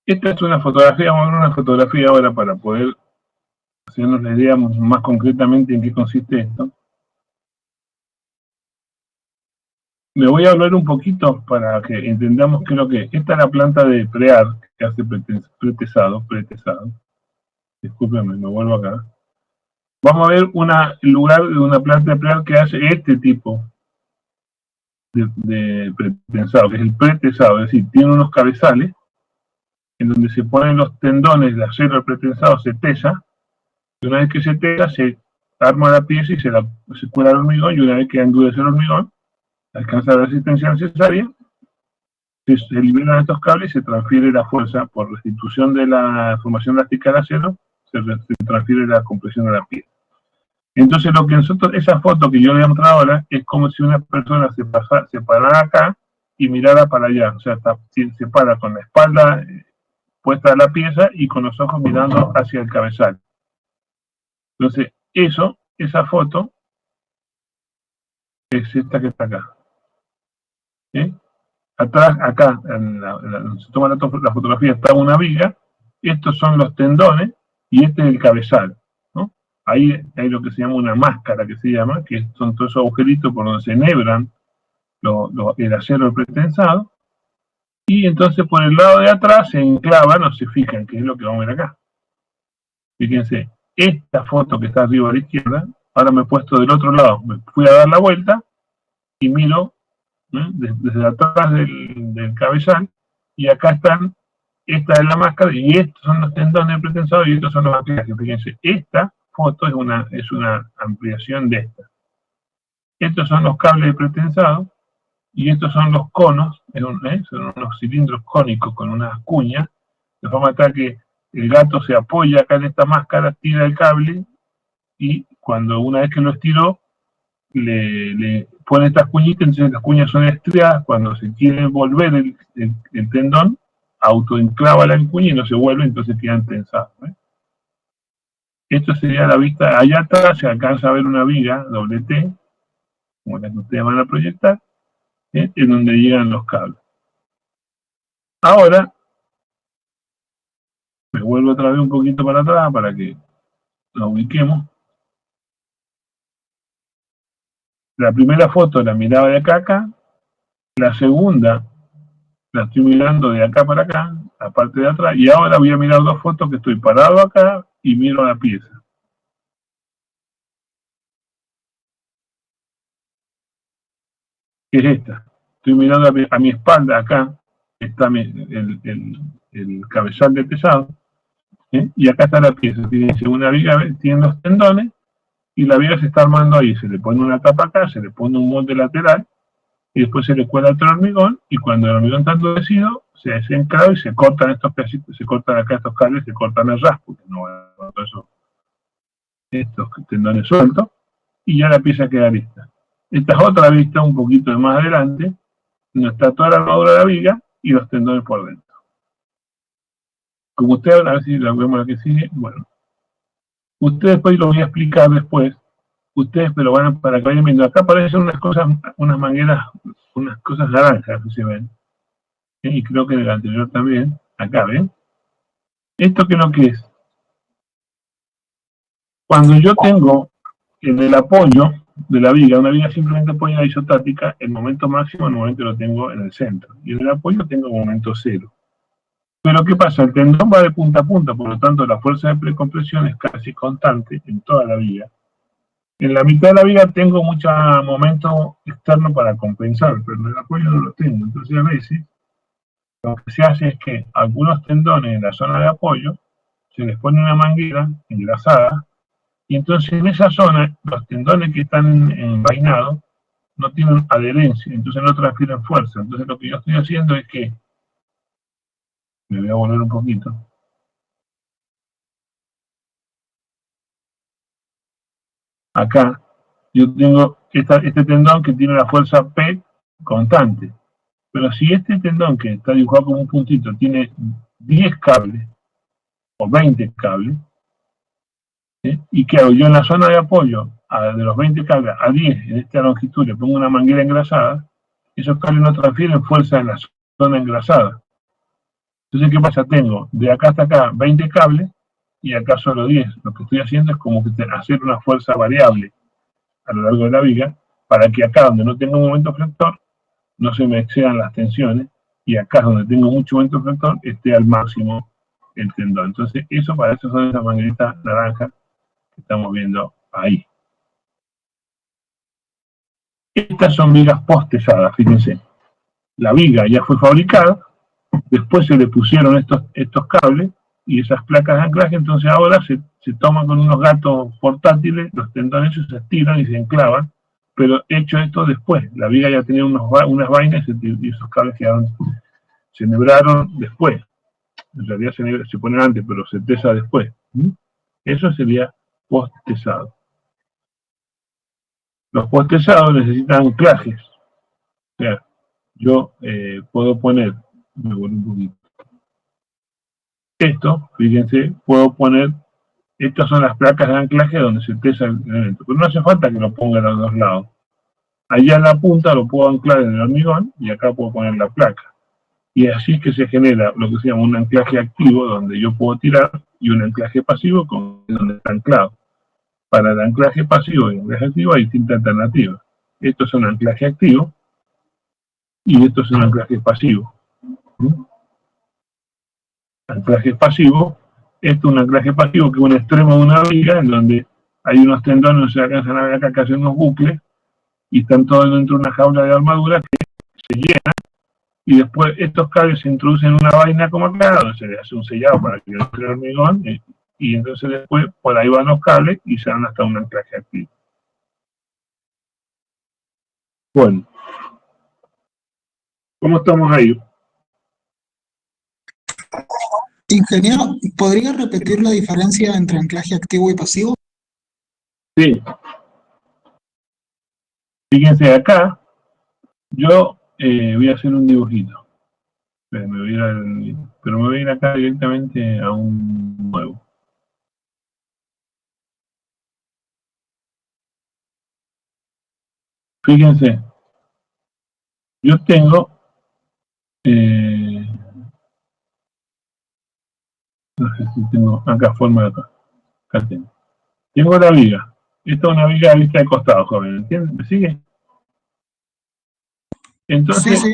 esta es una fotografía, vamos a ver una fotografía ahora para poder hacernos la idea más concretamente en qué consiste esto. Le voy a hablar un poquito para que entendamos qué es lo que es. Esta es la planta de PREAR, que hace pretesado. Discúlpenme, me vuelvo acá. Vamos a ver el lugar de una planta de PREAR que hace este tipo de pretensado, que es el pretesado, es decir, tiene unos cabezales en donde se ponen los tendones de acero del pretensado, se tesa, y una vez que se tesa, se arma la pieza y se cuela el hormigón, y una vez que endurece el hormigón, alcanza la resistencia necesaria, se liberan estos cables y se transfiere la fuerza por restitución de la formación elástica del acero, se transfiere la compresión de la pieza. Entonces lo que nosotros, esa foto que yo le he mostrado ahora, es como si una persona se parara acá y mirara para allá, o sea, se para con la espalda puesta a la pieza y con los ojos mirando hacia el cabezal. Entonces, esa foto es esta que está acá. ¿Sí? Atrás, acá, donde se toma la fotografía, está una viga. Estos son los tendones, y este es el cabezal, ¿no? Ahí hay lo que se llama una máscara, que se llama, que son todos esos agujeritos por donde se enhebran el acero pretensado, y entonces por el lado de atrás se enclavan o se fijan, que es lo que vamos a ver acá. Fíjense, esta foto que está arriba a la izquierda, ahora me he puesto del otro lado, me fui a dar la vuelta y miro desde atrás del cabezal, y acá están, esta es la máscara y estos son los tendones pretensados y estos son los anclajes. Fíjense, esta foto es una ampliación de esta. Estos son los cables pretensados y estos son los conos, son unos cilindros cónicos con unas cuñas, de forma tal que el gato se apoya acá en esta máscara, tira el cable y cuando una vez que lo estiró, le pone estas cuñitas, entonces las cuñas son estriadas, cuando se quiere volver el tendón, autoenclava la cuña y no se vuelve, entonces quedan tensados. Esto sería la vista, allá atrás se alcanza a ver una viga, doble T, como la que ustedes van a proyectar, en donde llegan los cables. Ahora, me vuelvo otra vez un poquito para atrás para que lo ubiquemos. La primera foto la miraba de acá a acá, la segunda la estoy mirando de acá para acá, la parte de atrás, y ahora voy a mirar dos fotos que estoy parado acá y miro la pieza. ¿Qué es esta? Estoy mirando a mi espalda, acá está el cabezal de pesado, y acá está la pieza. Fíjense, una viga tiene los tendones, y la viga se está armando ahí. Se le pone una tapa acá, se le pone un molde lateral, y después se le cuela otro hormigón, y cuando el hormigón está endurecido, se desenclava y se cortan estos pedacitos, se cortan acá estos cables, se cortan el raspo, que no va a eso, estos tendones sueltos, y ya la pieza queda lista. Esta es otra vista un poquito de más adelante, donde está toda la armadura de la viga y los tendones por dentro. Como ustedes, a ver si la vemos la que sigue, bueno. Ustedes después lo voy a explicar después, ustedes, pero van para que vayan viendo. Acá aparecen unas cosas, unas mangueras, unas cosas naranjas que se ven. Y creo que en el anterior también. Acá, ¿ven? ¿Esto qué es lo que es? Cuando yo tengo en el apoyo de la viga, una viga simplemente apoya isotática, el momento máximo normalmente lo tengo en el centro. Y en el apoyo tengo momento cero. Pero ¿qué pasa? El tendón va de punta a punta, por lo tanto la fuerza de precompresión es casi constante en toda la viga. En la mitad de la viga tengo mucho momento externo para compensar, pero en el apoyo no lo tengo. Entonces a veces lo que se hace es que algunos tendones en la zona de apoyo se les pone una manguera engrasada y entonces en esa zona los tendones que están envainados no tienen adherencia, entonces no transfieren fuerza. Entonces lo que yo estoy haciendo es que, me voy a volver un poquito, acá yo tengo este tendón que tiene la fuerza P constante. Pero si este tendón que está dibujado como un puntito tiene 10 cables o 20 cables, y que hago yo en la zona de apoyo de los 20 cables a 10 en esta longitud le pongo una manguera engrasada, esos cables no transfieren fuerza en la zona engrasada. Entonces, ¿qué pasa? Tengo de acá hasta acá 20 cables y acá solo 10. Lo que estoy haciendo es como que hacer una fuerza variable a lo largo de la viga para que acá donde no tengo un momento flector no se me excedan las tensiones y acá donde tengo mucho momento flector esté al máximo el tendón. Entonces, para eso son esas mangueritas naranjas que estamos viendo ahí. Estas son vigas postesadas, fíjense. La viga ya fue fabricada, después se le pusieron estos cables y esas placas de anclaje, entonces ahora se toman con unos gatos portátiles, los tendones se estiran y se enclavan, pero hecho esto después. La viga ya tenía unas vainas y esos cables se enhebraron después. En realidad se pone antes, pero se tesa después. Eso sería posttesado. Los posttesados necesitan anclajes. O sea, yo puedo poner, me vuelvo un poquito. Esto, fíjense, puedo poner, estas son las placas de anclaje donde se tesa el elemento. Pero no hace falta que lo ponga a los dos lados. Allá en la punta lo puedo anclar en el hormigón y acá puedo poner la placa. Y así es que se genera lo que se llama un anclaje activo, donde yo puedo tirar y un anclaje pasivo con donde está anclado. Para el anclaje pasivo y el anclaje activo hay distintas alternativas. Estos son anclaje activo y estos son anclajes pasivos. Anclaje pasivo, esto es un anclaje pasivo que es un extremo de una viga en donde hay unos tendones, no se alcanzan a ver acá, que hacen unos bucles y están todos dentro de una jaula de armadura que se llena y después estos cables se introducen en una vaina como acá, donde se le hace un sellado para que no entre el hormigón y entonces después por ahí van los cables y se dan hasta un anclaje activo. Bueno, ¿cómo estamos ahí? Ingeniero, ¿podría repetir la diferencia entre anclaje activo y pasivo? Sí. Fíjense acá, yo voy a hacer un dibujito. Pero me voy a ir acá directamente a un nuevo. Fíjense, yo tengo no sé si tengo acá forma de acá tengo la viga. Esta es una viga de vista de costado, joven, ¿entienden? ¿Me sigue? Entonces Sí.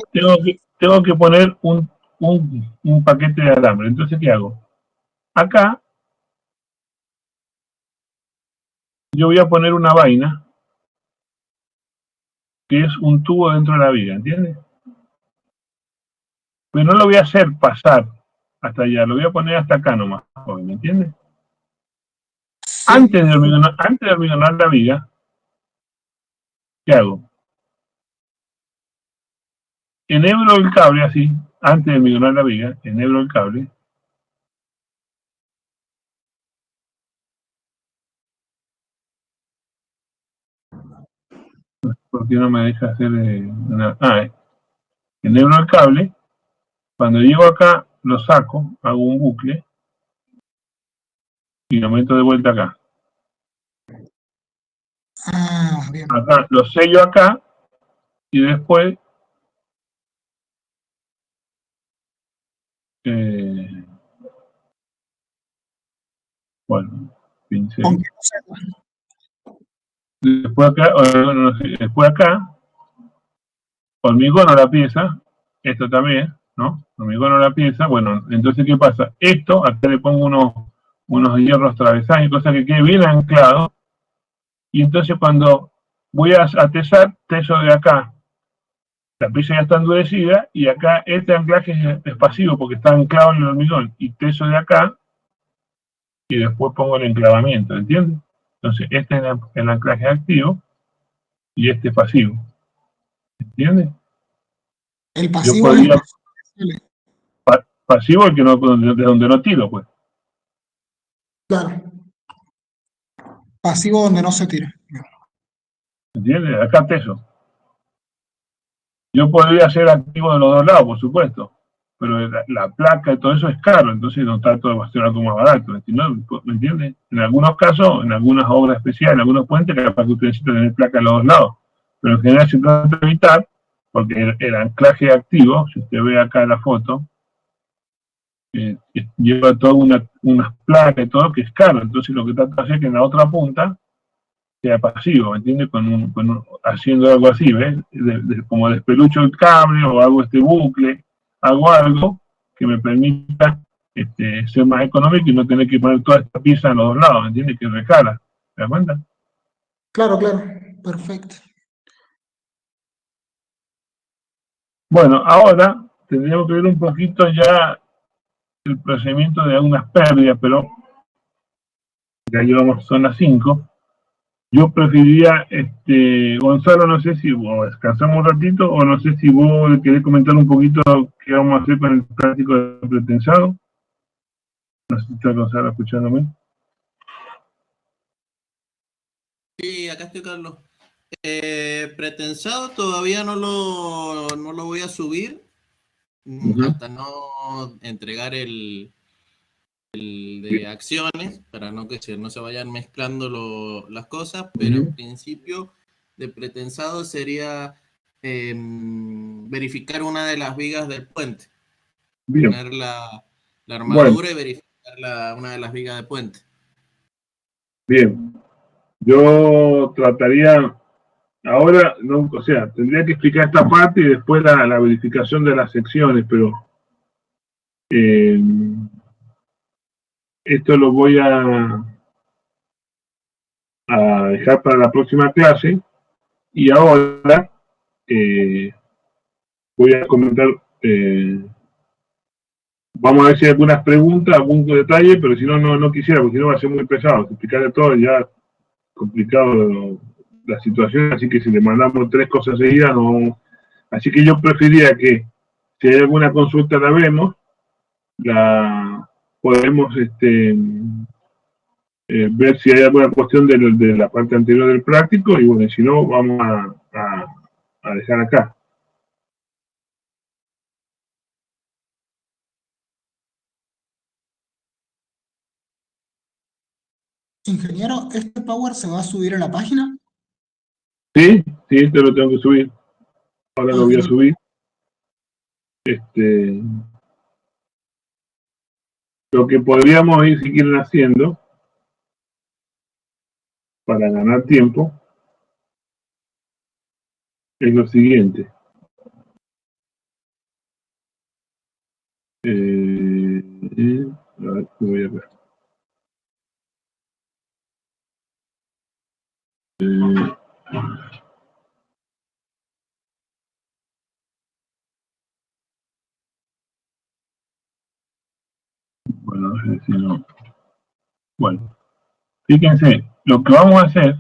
tengo que poner un paquete de alambre. Entonces, ¿qué hago? Acá yo voy a poner una vaina que es un tubo dentro de la viga, ¿entiendes? Pero no lo voy a hacer pasar hasta allá, lo voy a poner hasta acá nomás, joven, ¿me entiendes? Sí. Antes de hormigonar la viga, ¿qué hago? Enhebro el cable así, antes de hormigonar la viga, enhebro el cable. ¿Por qué no me deja hacer una? Enhebro el cable. Cuando llego acá, lo saco, hago un bucle y lo meto de vuelta acá. Bien. Acá lo sello acá y después bueno, pincel. Aunque no sea. Después acá, hormigono la pieza, esto también, ¿no? Hormigono la pieza, bueno, entonces ¿qué pasa? Esto, acá le pongo unos hierros travesaños, cosa que quede bien anclado, y entonces cuando voy a tesar, teso de acá, la pieza ya está endurecida, y acá este anclaje es pasivo porque está anclado en el hormigón, y teso de acá, y después pongo el enclavamiento, ¿entiendes? Entonces, este es el anclaje activo, y este es pasivo, ¿entiendes? El Yo pasivo es podría, pasivo el que no, de donde no tiro, pues. claro. Pasivo donde no se tira. ¿Entiendes? Acá teso. Yo podría ser activo de los dos lados, por supuesto, pero la placa y todo eso es caro, entonces no trato de hacer algo más barato, ¿me entiendes? En algunos casos, en algunas obras especiales, en algunos puentes, capaz que usted necesita tener placa a los dos lados, pero en general se trata de evitar, porque el anclaje activo, si usted ve acá la foto, lleva todas unas placas y todo que es caro, entonces lo que trata de hacer es que en la otra punta sea pasivo, ¿me entiendes? Haciendo algo así, ¿ves? Como despelucho el cable o hago este bucle, hago algo que me permita ser más económico y no tener que poner toda esta pieza en los dos lados, ¿me entiendes? Que recala, ¿te das cuenta? Claro, perfecto. Bueno, ahora tendríamos que ver un poquito ya el procedimiento de algunas pérdidas, pero ya llevamos, son las 5. Yo preferiría, Gonzalo, no sé si descansamos un ratito o no sé si vos querés comentar un poquito qué vamos a hacer con el práctico de pretensado. No sé si está Gonzalo escuchándome. Sí, acá estoy, Carlos. Pretensado todavía no lo voy a subir hasta no entregar el de acciones, para no que no se vayan mezclando las cosas, pero en principio de pretensado sería verificar una de las vigas del puente. Bien. Poner la armadura y verificar una de las vigas de puente. Bien. Yo trataría, ahora, no, o sea, tendría que explicar esta parte y después la verificación de las secciones, pero esto lo voy a dejar para la próxima clase. Y ahora voy a comentar, vamos a ver si hay algunas preguntas, algún detalle, pero si no, no quisiera, porque si no va a ser muy pesado. Explicarle todo ya complicado la situación, así que si le mandamos 3 cosas seguidas, no. Así que yo preferiría que si hay alguna consulta la vemos, la podemos ver si hay alguna cuestión de la parte anterior del práctico, y bueno, si no, vamos a dejar acá. Ingeniero, ¿este Power se va a subir a la página? Sí, te lo tengo que subir. Ahora lo voy a subir. Lo que podríamos ir si quieren haciendo para ganar tiempo es lo siguiente. A ver, me voy a ver. Bueno, si no. Bueno, fíjense, lo que vamos a hacer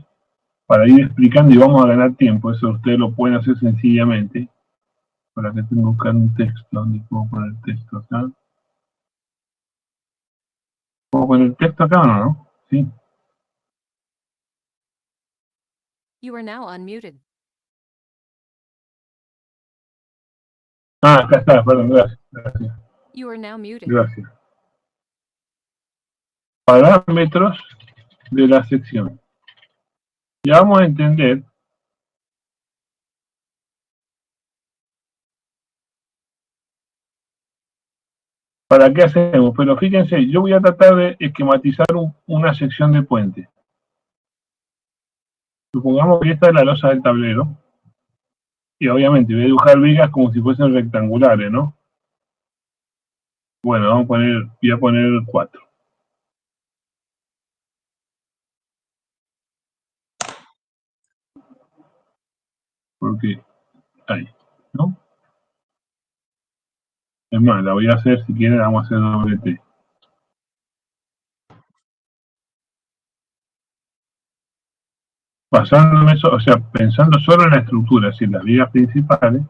para ir explicando y vamos a ganar tiempo, eso ustedes lo pueden hacer sencillamente. Para que tengo que buscar un texto, ¿dónde puedo poner el texto acá? ¿Puedo poner el texto acá o no? Sí. You are now unmuted. Acá está, perdón, gracias. You are now muted. Gracias. Parámetros de la sección. Ya vamos a entender para qué hacemos, pero fíjense, yo voy a tratar de esquematizar una sección de puente. Supongamos que esta es la losa del tablero, y obviamente voy a dibujar vigas como si fuesen rectangulares, ¿no? Bueno, voy a poner 4. Porque ahí, ¿no? Es más, la voy a hacer, si quieren, vamos a hacer doble T. Basándome, o sea, pensando solo en la estructura, es decir, las vigas principales.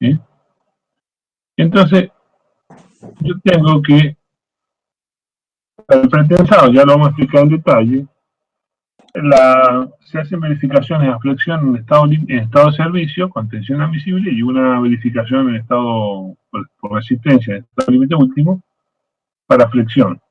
¿Sí? Entonces, yo tengo que, el pretensado, ya lo vamos a explicar en detalle, se hacen verificaciones de flexión en estado de servicio, con tensión admisible, y una verificación en estado por resistencia, en estado límite último, para flexión.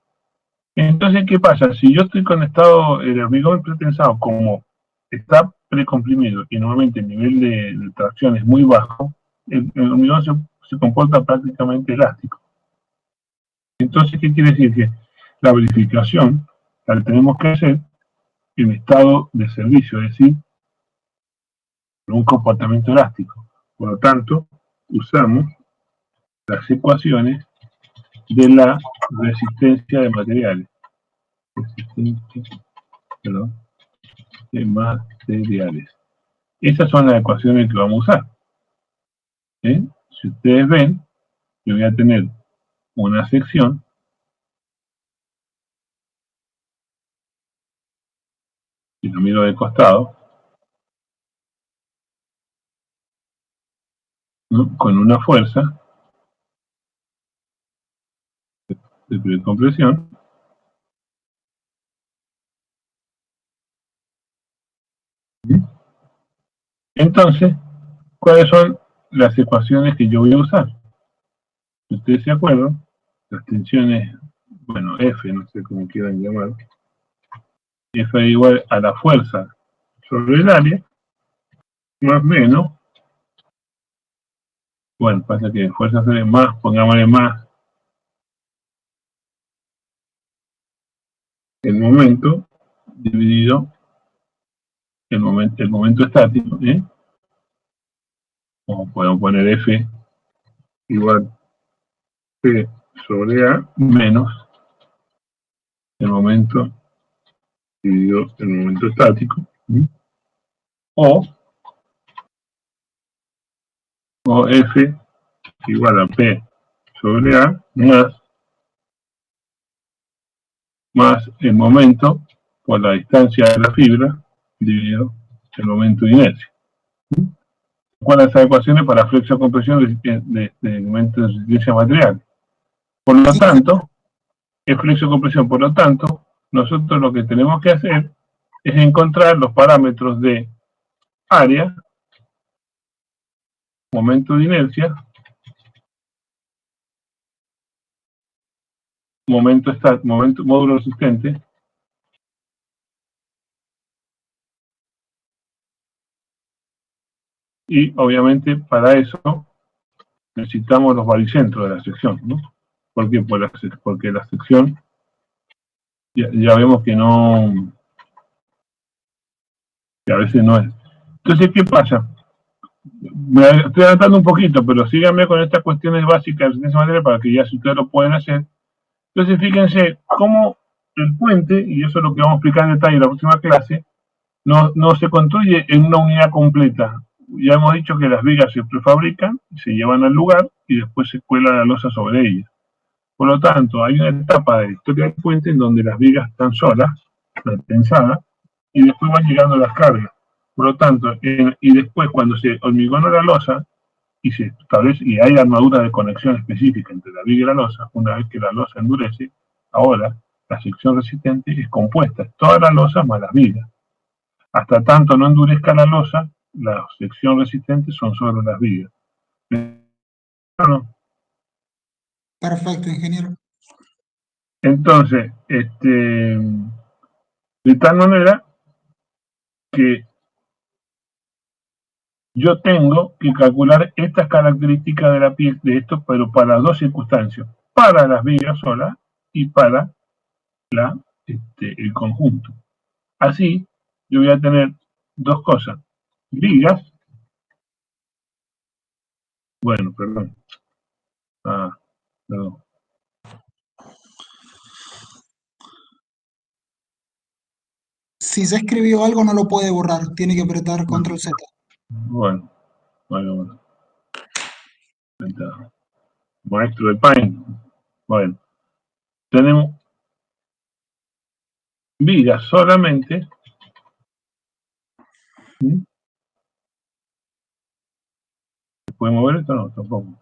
Entonces, ¿qué pasa? Si yo estoy conectado, el hormigón pretensado, como está precomprimido y normalmente el nivel de tracción es muy bajo, el hormigón se comporta prácticamente elástico. Entonces, ¿qué quiere decir? Que la verificación la tenemos que hacer en estado de servicio, es decir, en un comportamiento elástico. Por lo tanto, usamos las ecuaciones de la resistencia de materiales. De materiales. Esas son las ecuaciones que vamos a usar. Si ustedes ven, yo voy a tener una sección y lo miro de costado, ¿no? Con una fuerza de precompresión. Entonces, ¿cuáles son las ecuaciones que yo voy a usar? Si ustedes se acuerdan, las tensiones, bueno, F, no sé cómo quieran llamar, F es igual a la fuerza sobre el área más menos, bueno, pasa que fuerza F más, pongámosle más el momento dividido el momento estático, ¿eh? O podemos poner F igual P sobre A menos el momento dividido el momento estático, ¿sí? O F igual a P sobre A más el momento por la distancia de la fibra dividido el momento de inercia. ¿Cuáles son las ecuaciones para flexo-compresión de elementos de resistencia material? Por lo tanto, es flexo-compresión, por lo tanto, nosotros lo que tenemos que hacer es encontrar los parámetros de área, momento de inercia, módulo resistente, y obviamente para eso necesitamos los baricentros de la sección, ¿no? ¿Por qué? Porque la sección ya vemos que no, que a veces no es. Entonces, ¿qué pasa? Me estoy adelantando un poquito, pero síganme con estas cuestiones básicas de resistencia material para que ya si ustedes lo pueden hacer. Entonces, fíjense cómo el puente, y eso es lo que vamos a explicar en detalle en la próxima clase, no se construye en una unidad completa. Ya hemos dicho que las vigas se prefabrican, se llevan al lugar y después se cuela la losa sobre ellas. Por lo tanto, hay una etapa de la historia del puente en donde las vigas están solas, tensadas, y después van llegando las cargas. Por lo tanto, y después cuando se hormigona la losa y se establece, y hay armadura de conexión específica entre la viga y la losa, una vez que la losa endurece, ahora la sección resistente es compuesta, todas las losas más las vigas. Hasta tanto no endurezca la losa, la sección resistente son solo las vigas. ¿No? Perfecto, ingeniero. Entonces, de tal manera que yo tengo que calcular estas características de la pieza de esto, pero para dos circunstancias, para las vigas solas y para el conjunto. Así, yo voy a tener dos cosas, vigas, bueno, perdón, perdón. Si ya escribió algo, no lo puede borrar, tiene que apretar Control Z. Bueno. Maestro de Paint. Bueno, tenemos vigas solamente. ¿Se puede mover esto? No, tampoco.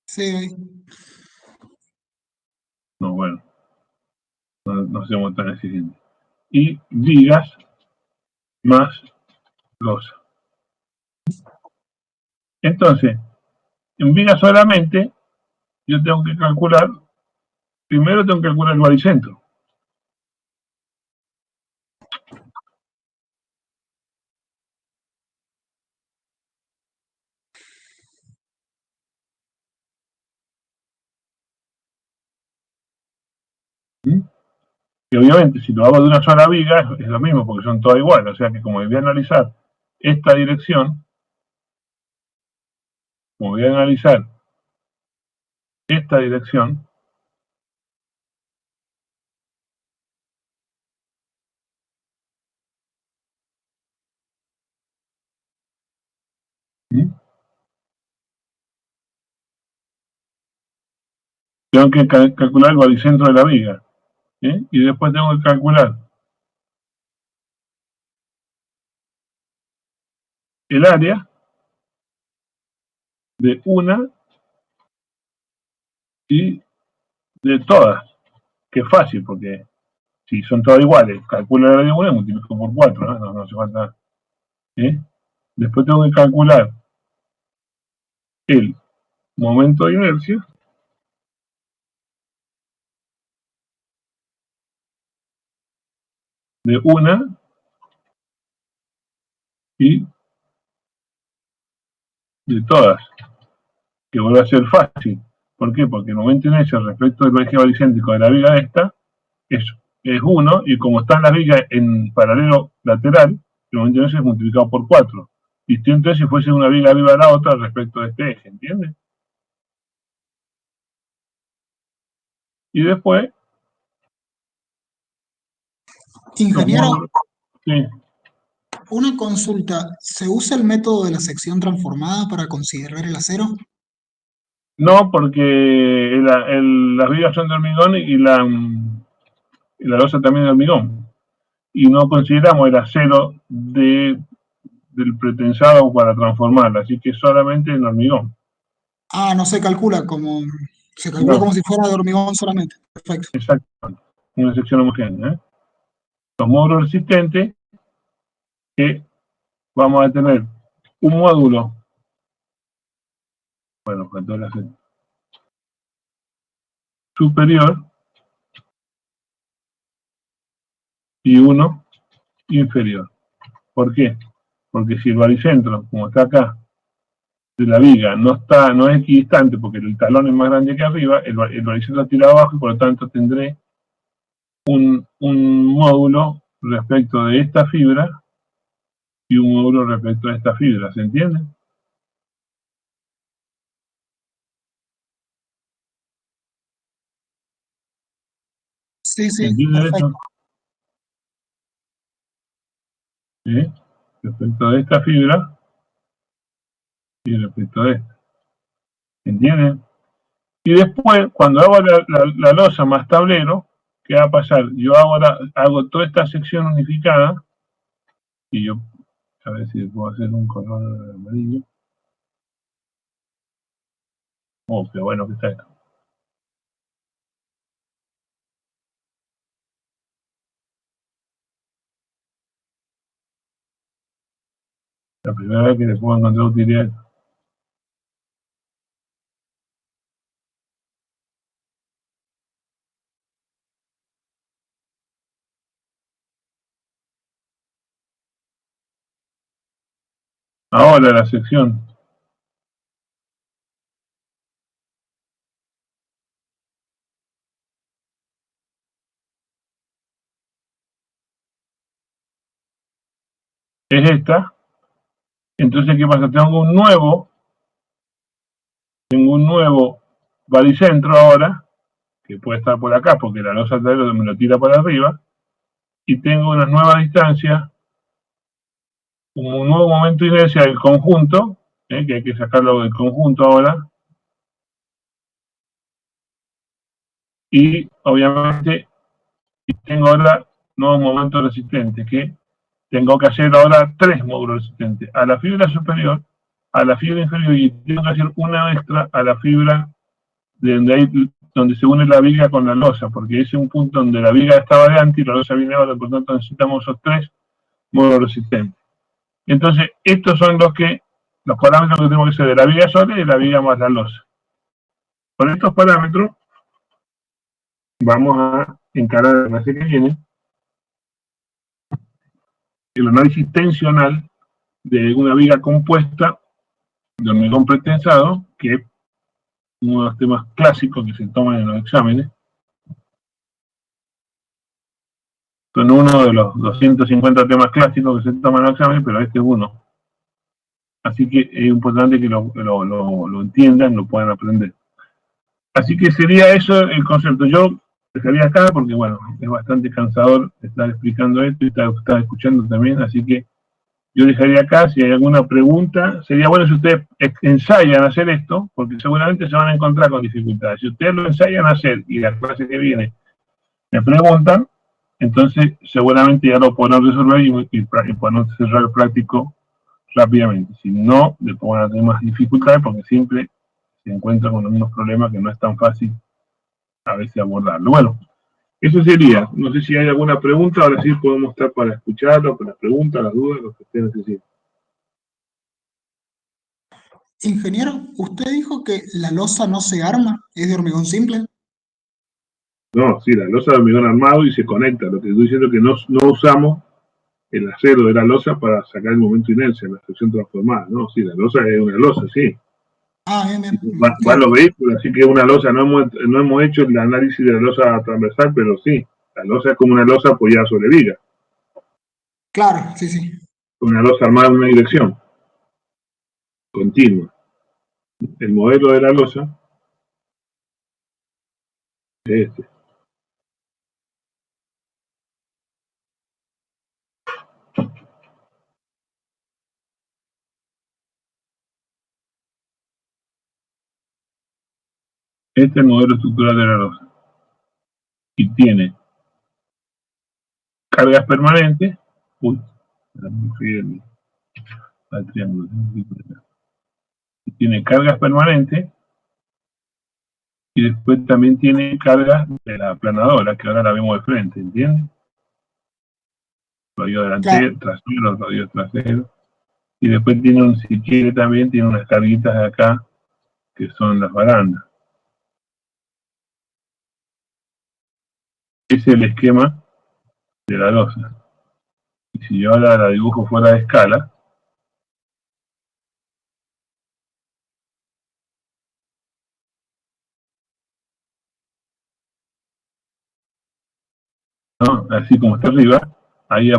Sí, No, bueno. No seamos tan exigentes. Y vigas más losa. Entonces, en vigas solamente, yo tengo que calcular, primero tengo que calcular el baricentro. Y obviamente, si lo hago de una sola viga, es lo mismo, porque son todas iguales. O sea que como voy a analizar esta dirección, como voy a analizar esta dirección, tengo que calcular el baricentro de la viga. Y después tengo que calcular el área de una y de todas, que es fácil, porque si son todas iguales, calculo el área de una y multiplico por 4, no hace falta. Después tengo que calcular el momento de inercia de una y de todas, que vuelve a ser fácil. ¿Por qué? Porque el momento inercia respecto del eje baricéntrico de la viga esta es 1, y como están las vigas en paralelo lateral, el momento inercia es multiplicado por 4. Distinto es si fuese una viga arriba de la otra respecto de este eje, ¿entiendes? Y después... Ingeniero, Sí. una consulta. ¿Se usa el método de la sección transformada para considerar el acero? No, porque las vigas son de hormigón y la losa también de hormigón. Y no consideramos el acero del pretensado para transformarla, así que solamente en hormigón. Ah, no se calcula como, se calcula No, como si fuera de hormigón solamente. Perfecto. exactamente. Una sección homogénea. Los módulos resistentes, que vamos a tener un módulo, bueno, faltó la superior y uno inferior. ¿Por qué? Porque si el baricentro, como está acá, de la viga no es equidistante porque el talón es más grande que arriba, el baricentro tira abajo y por lo tanto tendré un módulo respecto de esta fibra y un módulo respecto a esta fibra, ¿se entiende? Sí, ¿Se sí, entiende perfecto. eso? ¿Sí? Respecto a esta fibra y respecto a esta. ¿Se entiende? Y después, cuando hago la losa más tablero, ¿qué va a pasar? Yo ahora hago toda esta sección unificada y yo, a ver si puedo hacer un color amarillo. Oh, qué bueno que está esto. La primera vez que le puedo encontrar utilidad. Ahora la sección. Es esta. Entonces, ¿qué pasa? Tengo un nuevo baricentro ahora, que puede estar por acá, porque la losa tablero me lo tira para arriba, y tengo una nueva distancia, un nuevo momento de inercia del conjunto, que hay que sacarlo del conjunto ahora, y obviamente tengo ahora nuevos momentos resistentes, que tengo que hacer ahora 3 módulos resistentes, a la fibra superior, a la fibra inferior, y tengo que hacer una extra a la fibra donde se une la viga con la losa, porque ese es un punto donde la viga estaba de antes y la losa viene ahora, por lo tanto necesitamos esos 3 módulos resistentes. Entonces, estos son los parámetros que tenemos que hacer de la viga sola y de la viga más la losa. Con estos parámetros vamos a encarar la clase que viene el análisis tensional de una viga compuesta de hormigón pretensado, que es uno de los temas clásicos que se toman en los exámenes. Son uno de los 250 temas clásicos que se toman en los exámenes, pero este es uno. Así que es importante que lo entiendan, lo puedan aprender. Así que sería eso el concepto. Yo dejaría acá porque, bueno, es bastante cansador estar explicando esto y estar escuchando también, así que yo dejaría acá. Si hay alguna pregunta, sería bueno si ustedes ensayan hacer esto, porque seguramente se van a encontrar con dificultades. Si ustedes lo ensayan a hacer y la clase que viene me preguntan, entonces seguramente ya lo podrán resolver y podrán cerrar el práctico rápidamente. Si no, después van a tener más dificultades porque siempre se encuentran con los mismos problemas que no es tan fácil a veces abordarlo. Bueno, eso sería. No sé si hay alguna pregunta, ahora sí podemos estar para escucharlo, para las preguntas, las dudas, lo que ustedes necesiten. Ingeniero, usted dijo que la losa no se arma, es de hormigón simple. No, sí, la losa de hormigón armado y se conecta. Lo que estoy diciendo es que no usamos el acero de la losa para sacar el momento de inercia, la sección transformada, ¿no? Sí, la losa es una losa, sí. Ah, bien, bien. Van Claro, los vehículos, así que una losa, no hemos hecho el análisis de la losa transversal, pero sí, la losa es como una losa apoyada sobre viga, claro, sí, sí. una losa armada en una dirección, continua. El modelo de la losa es este. Este es el modelo estructural de la losa. Y tiene cargas permanentes. Uy, me fui al triángulo. Y tiene cargas permanentes. Y después también tiene cargas de la aplanadora, que ahora la vemos de frente, ¿entiendes? Rodillo delantero, trasero, rodillo trasero. Y después tiene si quiere también, tiene unas carguitas de acá, que son las barandas. Ese es el esquema de la losa. Y si yo ahora la dibujo fuera de escala, ¿no? Así como está arriba, ahí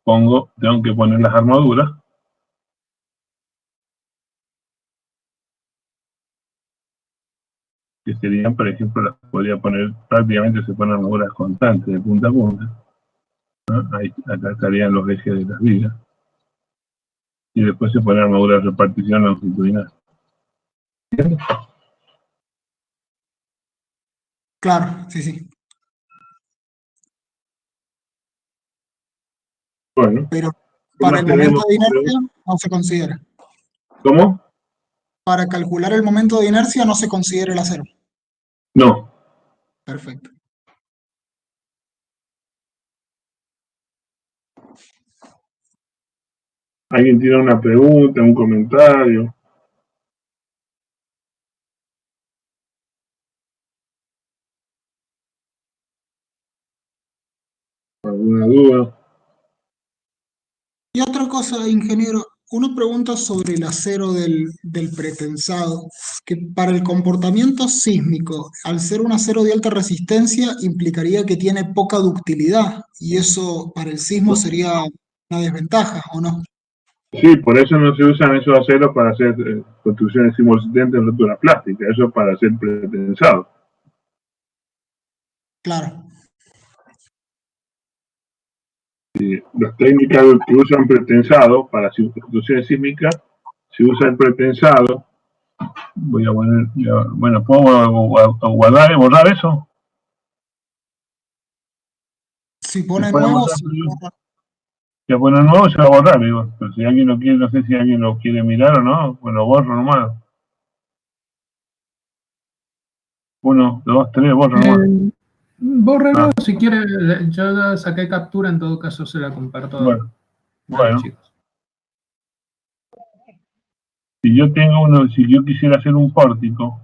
tengo que poner las armaduras. Que serían, por ejemplo, las podría poner, prácticamente se ponen armaduras constantes de punta a punta, ¿no? Ahí, acá estarían los ejes de las vigas. Y después se pone armadura de repartición longitudinal. ¿Entiendes? Claro, sí, sí. Bueno, Pero ¿qué para más el momento tenemos? de inercia no se considera. ¿Cómo? Para calcular el momento de inercia no se considera el acero. No. Perfecto. ¿Alguien tiene una pregunta, un comentario? ¿Alguna duda? Y otra cosa, ingeniero, una pregunta sobre el acero del pretensado, que para el comportamiento sísmico, al ser un acero de alta resistencia, implicaría que tiene poca ductilidad, y eso para el sismo sería una desventaja, ¿o no? Sí, por eso no se usan esos aceros para hacer construcciones sismoresistentes en rotura plástica, eso es para hacer pretensado. Claro, Las técnicas que usan pretensado para construcciones sísmicas, se usa el pretensado. Voy a poner, bueno, ¿puedo guardar y borrar eso? si ¿Se pone puede nuevo, borrar? sí, Si pone nuevo se va a borrar, digo. Pero si alguien lo quiere, no sé si alguien lo quiere mirar o no, bueno, borro nomás. 1, 2, 3, borro nomás. Bórrelo si quiere. Yo ya saqué captura, en todo caso se la comparto a Bueno. los chicos. Si yo quisiera hacer un pórtico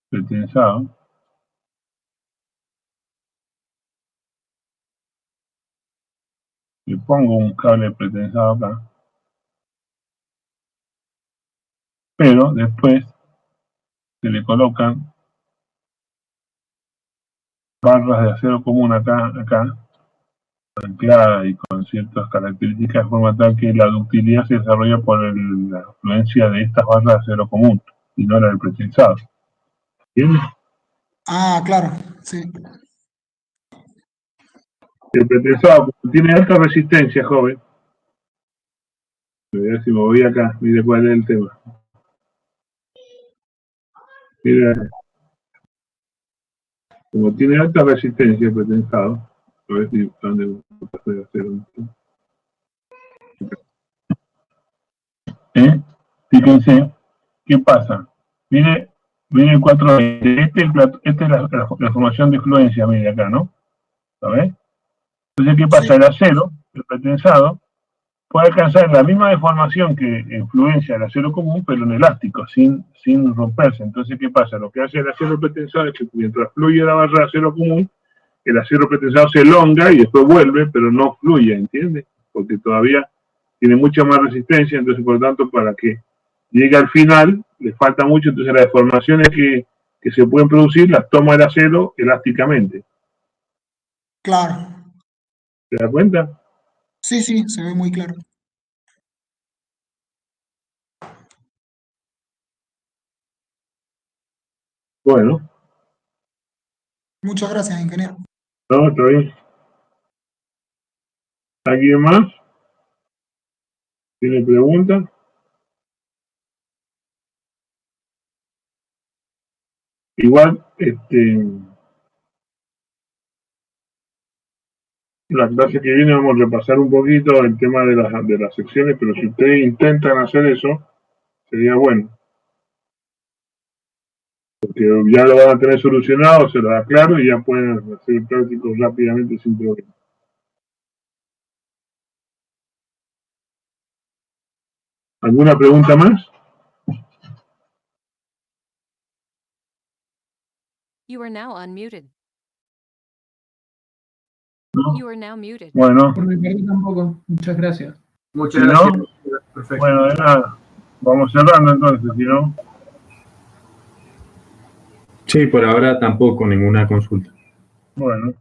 pretensado, le pongo un cable pretensado acá, pero después se le colocan barras de acero común acá, ancladas y con ciertas características de forma tal que la ductilidad se desarrolla por la influencia de estas barras de acero común y no la del pretensado. ¿Entiendes? Ah, claro, sí. El pretensado tiene alta resistencia, joven. Voy a ver si me voy acá, mire cuál es el tema. Mira, como tiene alta resistencia el pretensado, a ver si dónde puede hacer fíjense, ¿qué pasa? Mire el 420, esta es la formación de influencia, mire acá, ¿no? ¿Sabes? Entonces, ¿qué pasa? Sí. El acero, el pretensado, puede alcanzar la misma deformación que influencia el acero común, pero en elástico, sin romperse. Entonces, ¿qué pasa? Lo que hace el acero pretensado es que mientras fluye la barra de acero común, el acero pretensado se elonga y después vuelve, pero no fluye, ¿entiendes? Porque todavía tiene mucha más resistencia, entonces por lo tanto para que llegue al final le falta mucho, entonces las deformaciones que se pueden producir las toma el acero elásticamente. Claro. ¿Te das cuenta? Sí, sí, se ve muy claro. Bueno, Muchas gracias, ingeniero. no, está bien. ¿Alguien más? ¿Tiene preguntas? Igual, la clase que viene vamos a repasar un poquito el tema de las secciones, pero si ustedes intentan hacer eso, sería bueno. Porque ya lo van a tener solucionado, se lo da claro y ya pueden hacer prácticos rápidamente sin problema. ¿Alguna pregunta más? You are now unmuted. ¿No? You are now muted. Bueno, Por mi parte tampoco. Muchas gracias. Muchas si gracias. no, Perfecto. bueno, de nada. Vamos cerrando entonces, si no. Sí, por ahora tampoco, ninguna consulta. Bueno.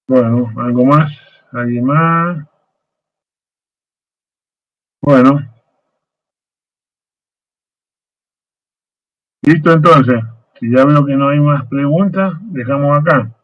Bueno, ¿algo más? ¿Alguien más? Bueno. Listo entonces. Si ya veo que no hay más preguntas, dejamos acá.